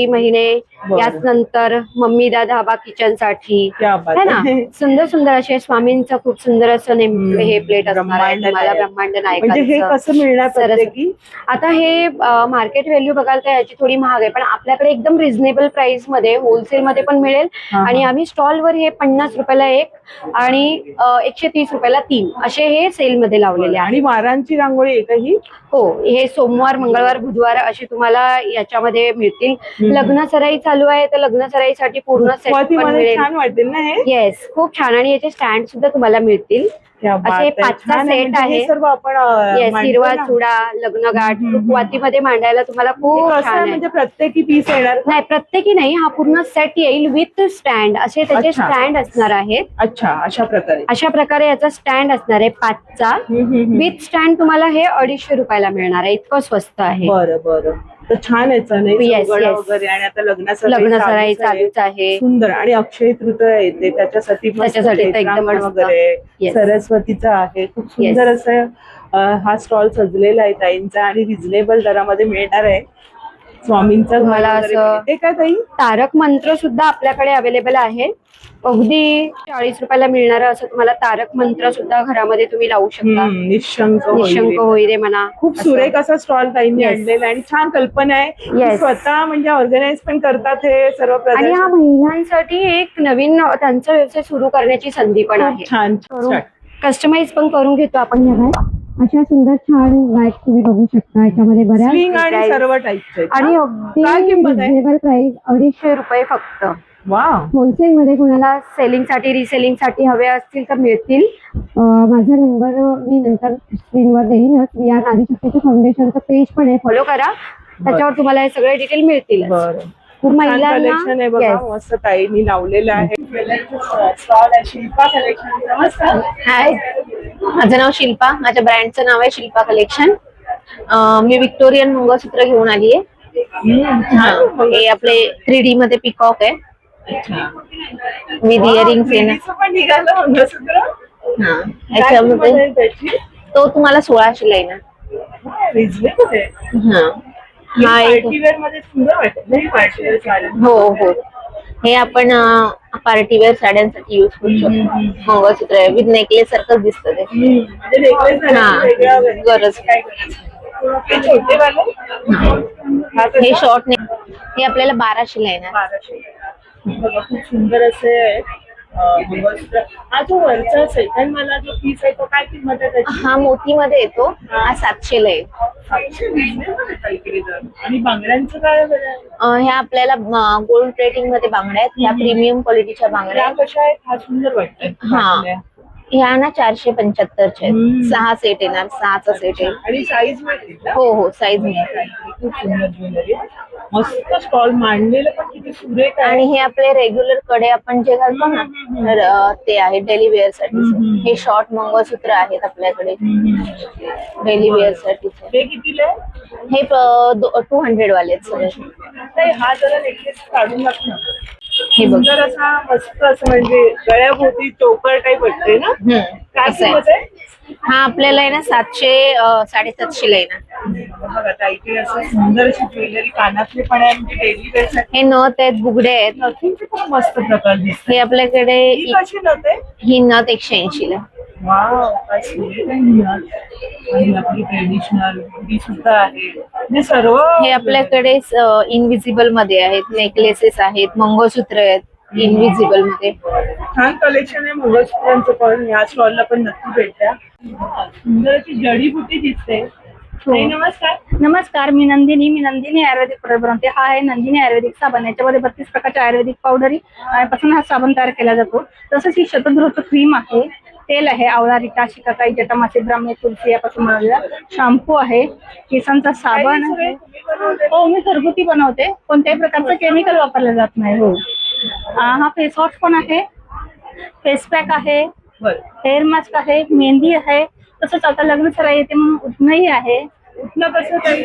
महिने, याच नंतर मम्मी धाबा किचन साठी है ना. सुंदर सुंदर असे स्वामींचं खूप सुंदर असं हे प्लेट असणार आहे तुम्हाला. ब्रह्मांड नायकांचं. आता हे मार्केट व्हॅल्यू बघाल तर याची थोडी महाग आहे, पण आपल्याकडे एकदम रिझनेबल प्राइस मध्ये होलसेल मध्ये पण मिळेल. आणि आम्ही स्टॉलवर हे 50 रुपयाला 1 आणि 130 रुपयाला 3 असे हे सेल मध्ये लावलेले आहे. आणि वारांची रांगोळी एकही. हो, हे सोमवार, मंगळवार, बुधवार असे तुम्हाला याच्यामध्ये मिळतील. लग्न सराई चालू आहे तर लग्न सराईसाठी पूर्ण सेट पण रुखवतीमध्ये मिळेल. छान वाटेल ना हे. येस, खूप छान. आणि याचे स्टँड सुद्धा तुम्हाला मिळतील. क्या बात असे आहे. 5चा छान आहे. सेट म्हणजे हे आहे. सर्व आपण येस, मांडतो हिरवा ना. चुडा, लग्नगाठ, रुखवातीमध्ये मांडायला तुम्हाला खूप कसं छान आहे आहे. म्हणजे प्रत्येकी पीस येणार का? नाही, प्रत्येकी नाही, हा पूर्ण सेट येईल विथ स्टँड. असे त्याचे अच्छा. स्टँड असणार आहेत. अच्छा, अशा प्रकारे. अशा प्रकारे याचा स्टँड असणार आहे 5चा. विथ स्टँड तुम्हाला हे 250 रुपयाला मिळणार आहे. इतकं स्वस्त आहे. बरं बरं. तर छान आहे नाही Yes, चौघडा yes. वगैरे. आणि आता लग्न चालूच सराई आहे. चालूच आहे. सुंदर. आणि अक्षय तृतीया येते त्याच्यासाठी मस्त त्याच्यासाठी तर एकदम चैत्रांगण मस्त. वगैरे Yes. सरस्वतीचा आहे. खूप सुंदर असं हा स्टॉल सजलेला आहे ताईंचा आणि रिझनेबल दरामध्ये मिळणार आहे. स्वामींचं घर तुम्हाला वगैरे असं- मिळते का ताई? तारक मंत्र सुद्धा आपल्याकडे अवेलेबल आहे. अगदी 40 रुपयाला मिळणारं असं तुम्हाला तारक मंत्र सुद्धा घरामध्ये तुम्ही लावू शकता. निशंक निशंक होई रे म्हणा. खूप सुरेख असा स्टॉल ताईंनी Yes. आणलेला आहे आणि छान कल्पना आहे. Yes. स्वतः म्हणजे ऑर्गनाइज पण करतात हे सर्व आणि हा प्रदर्शन. महिलांसाठी एक नवीन त्यांचा व्यवसाय सुरू करण्याची संधी पण आहे. खूप छान छान. कस्टमाइज पण करून घेतो आपण या बॅग. अशा सुंदर छान बॅग तुम्ही बघू शकता. याच्यामध्ये स्विंग आणि बऱ्याच सर्व टाईपचे आणि काय किंमत आहे? रिझनेबल प्राइस 250 रुपये फक्त. वा. होलसेल मध्ये कोणाला सेलिंग साठी रिसेलिंग साठी हवे असतील तर मिळतील. माझा नंबर मी नंतर स्क्रीनवर देईनच. या नारीशक्तीचं फाउंडेशनचं पेज पण आहे, फॉलो करा. त्याच्यावर तुम्हाला हे सगळे डिटेल मिळतील. बरं. खूप छान कलेक्शन आहे बघा. मस्त ताईंनी लावलेलं आहे. स्टॉल आहे शिल्पा कलेक्शन. नमस्कार. हाय, माझं नाव शिल्पा. माझ्या ब्रँडचं नाव आहे शिल्पा कलेक्शन. मी विक्टोरियन मंगळसूत्र घेऊन आली आहे. हे आपले 3D मध्ये पिकॉक आहे. विथ इयरिंग्स आहे. पण निघालं मंगळसूत्र. हा, काय याच्यामध्ये किंमत आहे त्याची? तो तुम्हाला 1600 ला येणार. रिजनेबल आहे. हा, हा एक पार्टीवेअर मध्ये सुंदर वाटेल नाही पार्टीवेअर साड्या. हो हो, हे आपण पार्टीवेअर साड्यांसाठी युज करू शकतो. मंगळसूत्र आहे विथ नेकलेस सारखंच दिसतं ते. म्हणजे necklace हा, झाल्याची वेगळं गरज. काय करायचं? हे छोटे वाले हा हे शॉर्ट नेक, हे आपल्याला 1200 ला येणार. 1200. बघा, खूप सुंदर असे मंगळसूत्र. हा जो वरचा सेकंड वाला जो पीस आहे तो काय किंमत आहे त्याची? हा मोती मध्ये येतो. हा 700 ला येईल. 700 reasonable आहे काहीतरी दर. आणि बांगड्यांचं काय बरं आहे? ह्या आपल्याला गोल्ड प्लेटिंग मध्ये बांगड्या आहेत. ह्या प्रीमियम क्वालिटीच्या बांगड्या या आहेत. कशा आहेत? हा सुंदर वाटतंय. हा, ह्या ना 475 आहेत. 6 सेट येणार. 6चा सेट आहे. आणि साईज माहिती का? हो हो, साईज मिळेल. खूप सुंदर ज्वेलरी. मस्त स्टॉल मांडलेलं पण किती सुरेख आहे. आणि हे आपले रेग्युलर कडे आपण जे घालतो ना, तर ते आहे डेली वेअर साठी. हे शॉर्ट मंगळसूत्र आहेत आपल्याकडे डेली वेअर साठी. हे कितीला आहे? हे 200 वाले आहेत सगळे. नाही, हा जरा नेकलेस काढून टाक ना. हे बघ. सुंदर असा मस्त असं म्हणजे गळ्याभोवती चोकर टाईप वाटतंय ना. काय असं आहे. किंमत आहे? हा आपल्याला आहे ना 700 750 ला येणार. बघा ताईकडे असं सुंदर अशी ज्वेलरी कानातले पण आहे म्हणजे डेली वेअर साठी. हे नथ आहेत, बुगडे आहेत. नथींचे खूप मस्त प्रकार दिसतात. हे आपल्याकडे ही कशी नथ आहे? ही नथ 180 ला. वाव, काय सुरेख आहे ही नथ. आणि आपली ट्रेडिशनल सुद्धा आहे म्हणजे सर्व. हे आपल्याकडे इनविजिबल मध्ये आहेत. नेकलेसेस आहेत, मंगळसूत्र आहेत इनविजिबल मध्ये. छान कलेक्शन आहे मंगळसूत्रांचं पण. या स्टॉलला पण नक्की भेटत्या. सुंदर अशी जडीबुटी दिसते. ताई, नमस्कार. नमस्कार, मी नंदिनी आयुर्वेदिक प्रोडक्ट बनवते. हा आहे नंदिनी आयुर्वेदिक साबण. याच्यामध्ये 32 प्रकारच्या आयुर्वेदिक पावडरी पासून हा साबण तयार केला जातो. तसंच ही शतगृह क्रीम आहे. तेल आहे आवळा, रिटा, शिकाकाई, जटामासी, ब्राह्मी, तुलसी यापासून बनवलेला. शॅम्पू आहे. केसांचा साबण आहे. हो, मी घरगुती बनवते. कोणत्याही प्रकारचं केमिकल वापरलं जात नाही. हो, हा फेस वॉश पण आहे. फेस पॅक आहे. हेअर मास्क आहे. मेहंदी आहे. तसंच आता लग्न सराई येते म्हणून उठणंही आहे. उठणं कसं काही?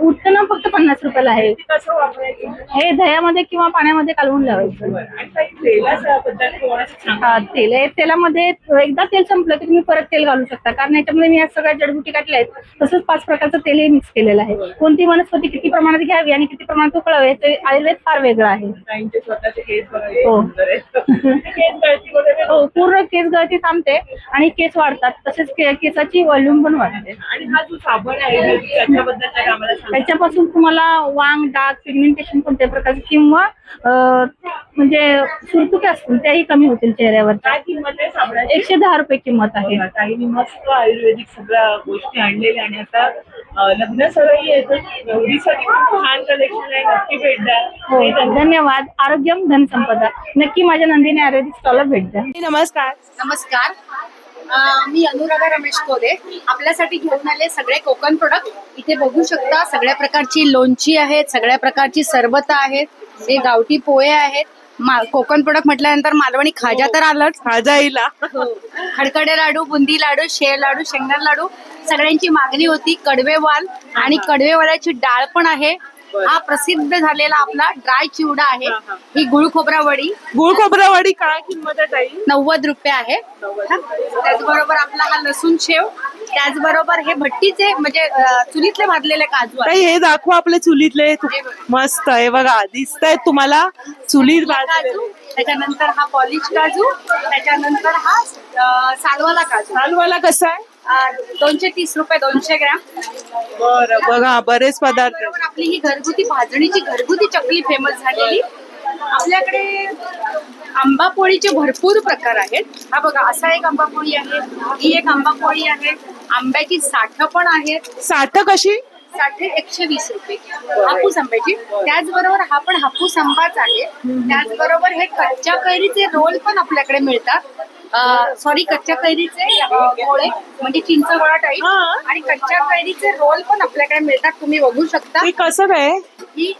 उठणं फक्त 50 रुपयाला आहे. कसं वापरायचं? हे दह्यामध्ये किंवा पाण्यामध्ये कालवून लावायचं. आणि काही तेलाच्या बद्दल थोडंसं सांगा. हा, तेल आहे. तेलामध्ये एकदा तेल संपलं की तुम्ही परत तेल घालू शकता. कारण याच्यामध्ये मी या सगळ्या जडीबुटी काढल्या आहेत. तसंच 5 प्रकारचं तेलही मिक्स केलेलं आहे. कोणती वनस्पती किती प्रमाणात घ्यावी आणि किती प्रमाणात उकळावे ते आयुर्वेद फार वेगळं आहे. ताईंचे स्वतःचे केस बघायचे हो. सुंदर आहेत. केस गळती वगैरे. हो, पूर्ण केस गळती थांबते आणि केस वाढतात. तसेच केसाची व्हॉल्यूम पण वाढते. आणि हा जो साबण आहे त्याच्याबद्दल जरा आम्हाला सांगा. त्याच्यापासून तुम्हाला वांग, डाग, पिगमेंटेशन कोणत्या प्रकारचे किंवा म्हणजे सुरकुत्या असतील त्याही कमी होतील चेहऱ्यावर. काय किंमत आहे साबणाची? 110 रुपये किंमत आहे. ताईंनी मस्त आयुर्वेदिक सगळ्या गोष्टी आणलेल्या आणि आता लग्न सराई येतात नवरीसाठी खूप छान कलेक्शन आहे, नक्की भेट द्या. हो, धन्यवाद. आरोग्यम धन संपदा. नक्की माझ्या नंदिनी आयुर्वेदिक स्टॉलला भेट द्या. नमस्कार. नमस्कार. मी अनुराधा रमेश कोरे. आपल्यासाठी घेऊन आले सगळे कोकण प्रोडक्ट. इथे बघू शकता सगळ्या प्रकारची लोणची आहेत, सगळ्या प्रकारची सरबत आहेत, हे गावठी पोहे आहेत. कोकण प्रोडक्ट म्हटल्यानंतर मालवणी खाजा तर आलंच. खाजा येईला. खडखडे लाडू, बुंदी लाडू, शेव लाडू, शेंगदाणा लाडू सगळ्यांची मागणी होती. कडवेवाल आणि कडवेवाल्याची डाळ पण आहे. हा प्रसिद्ध झालेला आपला ड्राय चिवडा आहे. ही गुळ खोबरावडी. गुळ खोबरावडी काय किंमत आहे ताई? 90 रुपये आहे. त्याचबरोबर आपला हा लसूण शेव, त्याचबरोबर हे भट्टीचे म्हणजे चुलीतले भाजलेले काजू ताई हे दाखवा आपले चुलीतले. मस्त आहे बघा, दिसतायत तुम्हाला चुलीत काजू. त्याच्यानंतर हा पॉलिश काजू, त्याच्यानंतर हा सालवाला काजू. सालवाला कसा आहे? 230 रुपये 200 ग्रॅम. बरं बघा, बरेच पदार्थ. बरोबर आपली ही घरगुती भाजणीची घरगुती चकली फेमस झालेली. आपल्याकडे आंबापोळीचे भरपूर प्रकार आहेत. हा बघा, असा एक आंबापोळी आहे, ही एक आंबापोळी आहे. आंब्याची साठं पण आहेत. साठं कशी? साठे 120 रुपये हापूस आंब्याची. त्याचबरोबर हा पण हापूस आंबाच आहे. त्याचबरोबर हे कच्च्या कैरीचे रोल पण आपल्याकडे मिळतात. सॉरी, कच्च्या कैरीचे गोळे म्हणजे चिंच गोळा टाईप, आणि कच्च्या कैरीचे रोल पण आपल्याकडे मिळतात. तुम्ही बघू शकता. कसं काय? ही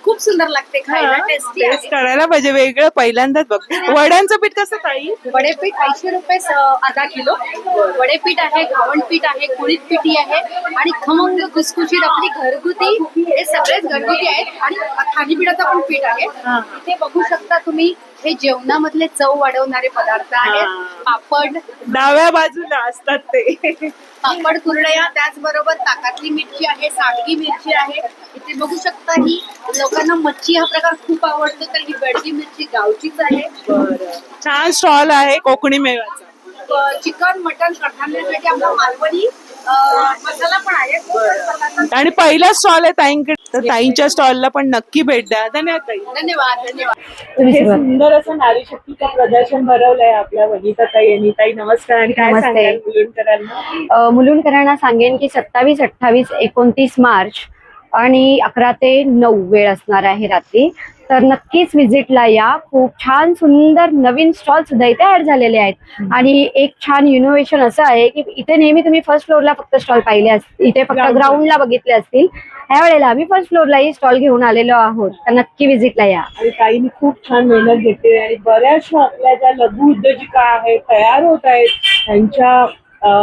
खूप सुंदर लागते खायला, टेस्टी आहे. करायला पाहिजे, वेगळं पहिल्यांदाच बघ. वड्यांचं पीठ कसं ताई? वडेपीठ 80 रुपये अर्धा किलो. वडेपीठ आहे, घावण पीठ आहे, कुळीत पिठी आहे आणि खमंग खुसखुशीत आपली घरगुती. हे सगळेच घरगुती आहेत आणि थालीपीठाचं पण पीठ आहे. इथे बघू शकता तुम्ही, हे जेवणामधले चव वाढवणारे पदार्थ आहेत. पापड डाव्या बाजूला असतात ते. पापड कुरडया, त्याचबरोबर ताकातली मिरची आहे, सांडगी मिरची आहे. इथे बघू शकता, ही लोकांना मच्छी हा प्रकार खूप आवडतो, तर ही बेडगी मिरची गावचीच आहे. छान स्टॉल आहे कोकणी मेवाचा. चिकन मटन कडधान्यासाठी आपला मालवणी मसाला पण आहे. आणि पहिला स्टॉल आहे ताईंकडे, तर ताईंच्या स्टॉलला पण नक्की भेट द्या. धन्यवाद ताई. धन्यवाद. धन्यवाद. हे सुंदर असं नारी शक्तीचं प्रदर्शन भरवलंय आपल्या वनिता ताई यांनी. ताई नमस्कार. आणि काय सांगाल मुलुंडकरांना? मुलुंडकरांना सांगेन की 27, 28, 29 मार्च आणि 11 ते 9 वेळ असणार आहे रात्री. तर नक्कीच व्हिजिटला या. खूप छान सुंदर नवीन स्टॉल सुद्धा इथे ऍड झालेले आहेत. आणि एक छान इनोव्हेशन असं आहे की इथे नेहमी तुम्ही फर्स्ट फ्लोअरला फक्त स्टॉल पाहिले असतील, इथे फक्त ग्राउंडला बघितले असतील. यावेळेला आम्ही फर्स्ट फ्लोअरलाही स्टॉल घेऊन आलेलो आहोत. तर नक्की व्हिजिटला या. आणि ताईंनी खूप छान मेहनत घेतली आणि बऱ्याचशा आपल्या ज्या लघु उद्योजिका आहेत, तयार होत आहेत, त्यांच्या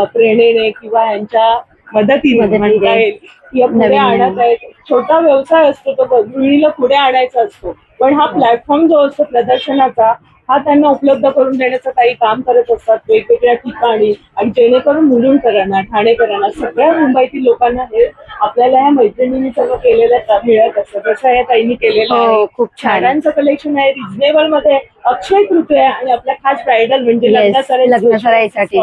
प्रेरणेने किंवा यांच्या मदतीने म्हणता येईल की पुढे आणत आहेत. छोटा व्यवसाय असतो तो गृहिणीला पुढे आणायचा असतो, पण हा प्लॅटफॉर्म जो असतो प्रदर्शनाचा, हा त्यांना उपलब्ध करून देण्याचं काही काम करत असतात वेगवेगळ्या ठिकाणी. आणि जेणेकरून मुलुंडकरांना, ठाणेकरांना, सगळ्या मुंबईतील लोकांना हे आपल्याला ह्या मैत्रिणींनी सगळं केलेलं मिळत असतं. जसं या ताईंनी केलेलं आहे. खूप छान साड्यांचं कलेक्शन आहे रिजनेबल मध्ये. अक्षय तृतीया आणि आपल्या खास ब्रायडल म्हणजे लग्नसराईसाठी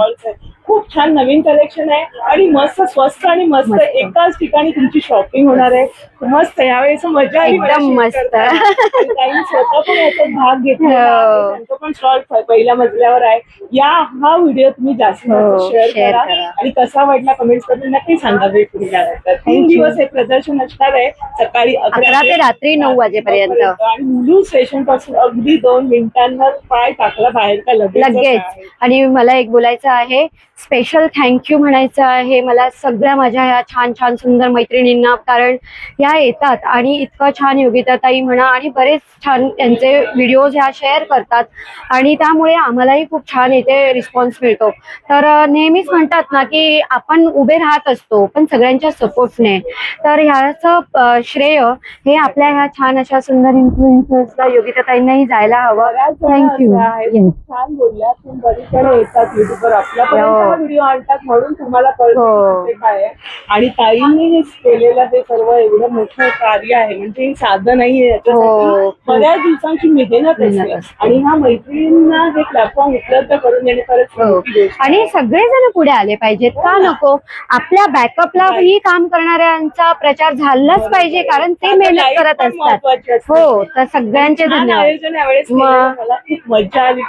खूप छान नवीन कलेक्शन आहे. आणि मस्त स्वस्त आणि मस्त एकाच ठिकाणी तुमची शॉपिंग होणार आहे. मस्त यावेळेस मजा एकदम मस्त. काही स्वतः पण याच्यात भाग घेतला, त्यांचा पण स्टॉल पहिल्या मजल्यावर आहे. हा व्हिडिओ तुम्ही जास्तीत जास्त शेअर करा आणि कसा वाटला कमेंट्स मध्ये नक्की सांगा. भेट पुढे 3 दिवस हे प्रदर्शन असणार आहे, सकाळी 11 ते रात्री 9 वाजेपर्यंत. आणि मुलुंड स्टेशन पासून अगदी 2 मिनिटांवर पाय टाकला बाहेर का लगेच. आणि मला एक बोलायचं आहे, स्पेशल थँक्यू म्हणायचं आहे मला सगळ्या माझ्या ह्या छान छान सुंदर मैत्रिणींना. कारण ह्या येतात आणि इतकं छान योगिताताई म्हणा आणि बरेच छान त्यांचे व्हिडिओज ह्या शेअर करतात आणि त्यामुळे आम्हालाही खूप छान इथे रिस्पॉन्स मिळतो. तर नेहमीच म्हणतात ना की आपण उभे राहत असतो पण सगळ्यांच्या सपोर्टने. तर ह्याचं श्रेय हे आपल्या ह्या छान अशा सुंदर इन्फ्लुएन्सर्सला योगिताताईंनाही जायला हवं. थँक्यू. छान बोलल्या. तुम्ही बरीचकडे येतात युट्यूबवर आपल्यापर्यंत व्हिडिओ आणतात म्हणून तुम्हाला कळतं काय आहे. आणि ताईंनी हे केलेलं हे सर्व एवढं मोठं कार्य आहे म्हणजे हे साधं नाहीये. याच्यासाठी बऱ्याच दिवसांची मेहनत असते आणि ह्या मैत्रिणींना हे प्लॅटफॉर्म उपलब्ध करून देणे खरंच मोठी गोष्ट. आणि सगळेजण पुढे आले पाहिजेत का नको. आपल्या बॅकअपला ही काम करणाऱ्यांचा प्रचार झालाच पाहिजे कारण ते मेहनत करत असतात. हो, तर सगळ्यांचे धन्यवाद. आयोजन यावेळेस मला खूप मजा आली.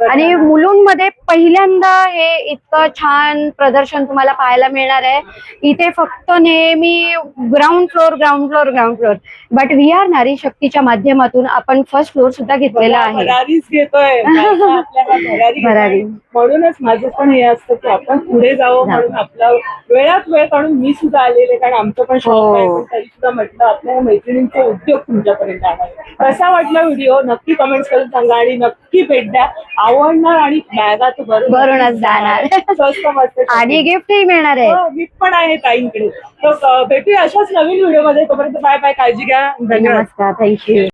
आणि मुलुंडमध्ये पहिल्यांदा हे इतकं इतकं छान प्रदर्शन तुम्हाला पाहायला मिळणार आहे. इथे फक्त नेहमी ground floor but we are नारी शक्तीच्या माध्यमातून आपण फर्स्ट फ्लोर सुद्धा घेतलेला आहे. भरारीच घेतोय बायका आपल्याला भरारी भरारी. घेतायत. म्हणूनच माझं पण हे असतं की आपण पुढे जावं म्हणून आपला वेळात वेळ काढून मी सुद्धा आलेले, कारण आमचं पण शॉप आहे, पण तरी सुद्धा म्हटलं आपल्या मैत्रिणींचा उद्योग तुमच्यापर्यंत आणावा. कसा वाटला व्हिडिओ नक्की कमेंट्स करून सांगा आणि नक्की भेट द्या. आवडणार आणि बॅगा तर भरूनच जाणार. स्वस्त मस्त आणि गिफ्टही मिळणार आहे. गिफ्ट पण आहे ताईंकडे. तर भेटूया अशाच नवीन व्हिडिओ मध्ये. तोपर्यंत बाय बाय, काळजी घ्या, धन्यवाद. नमस्कार, थँक्यू.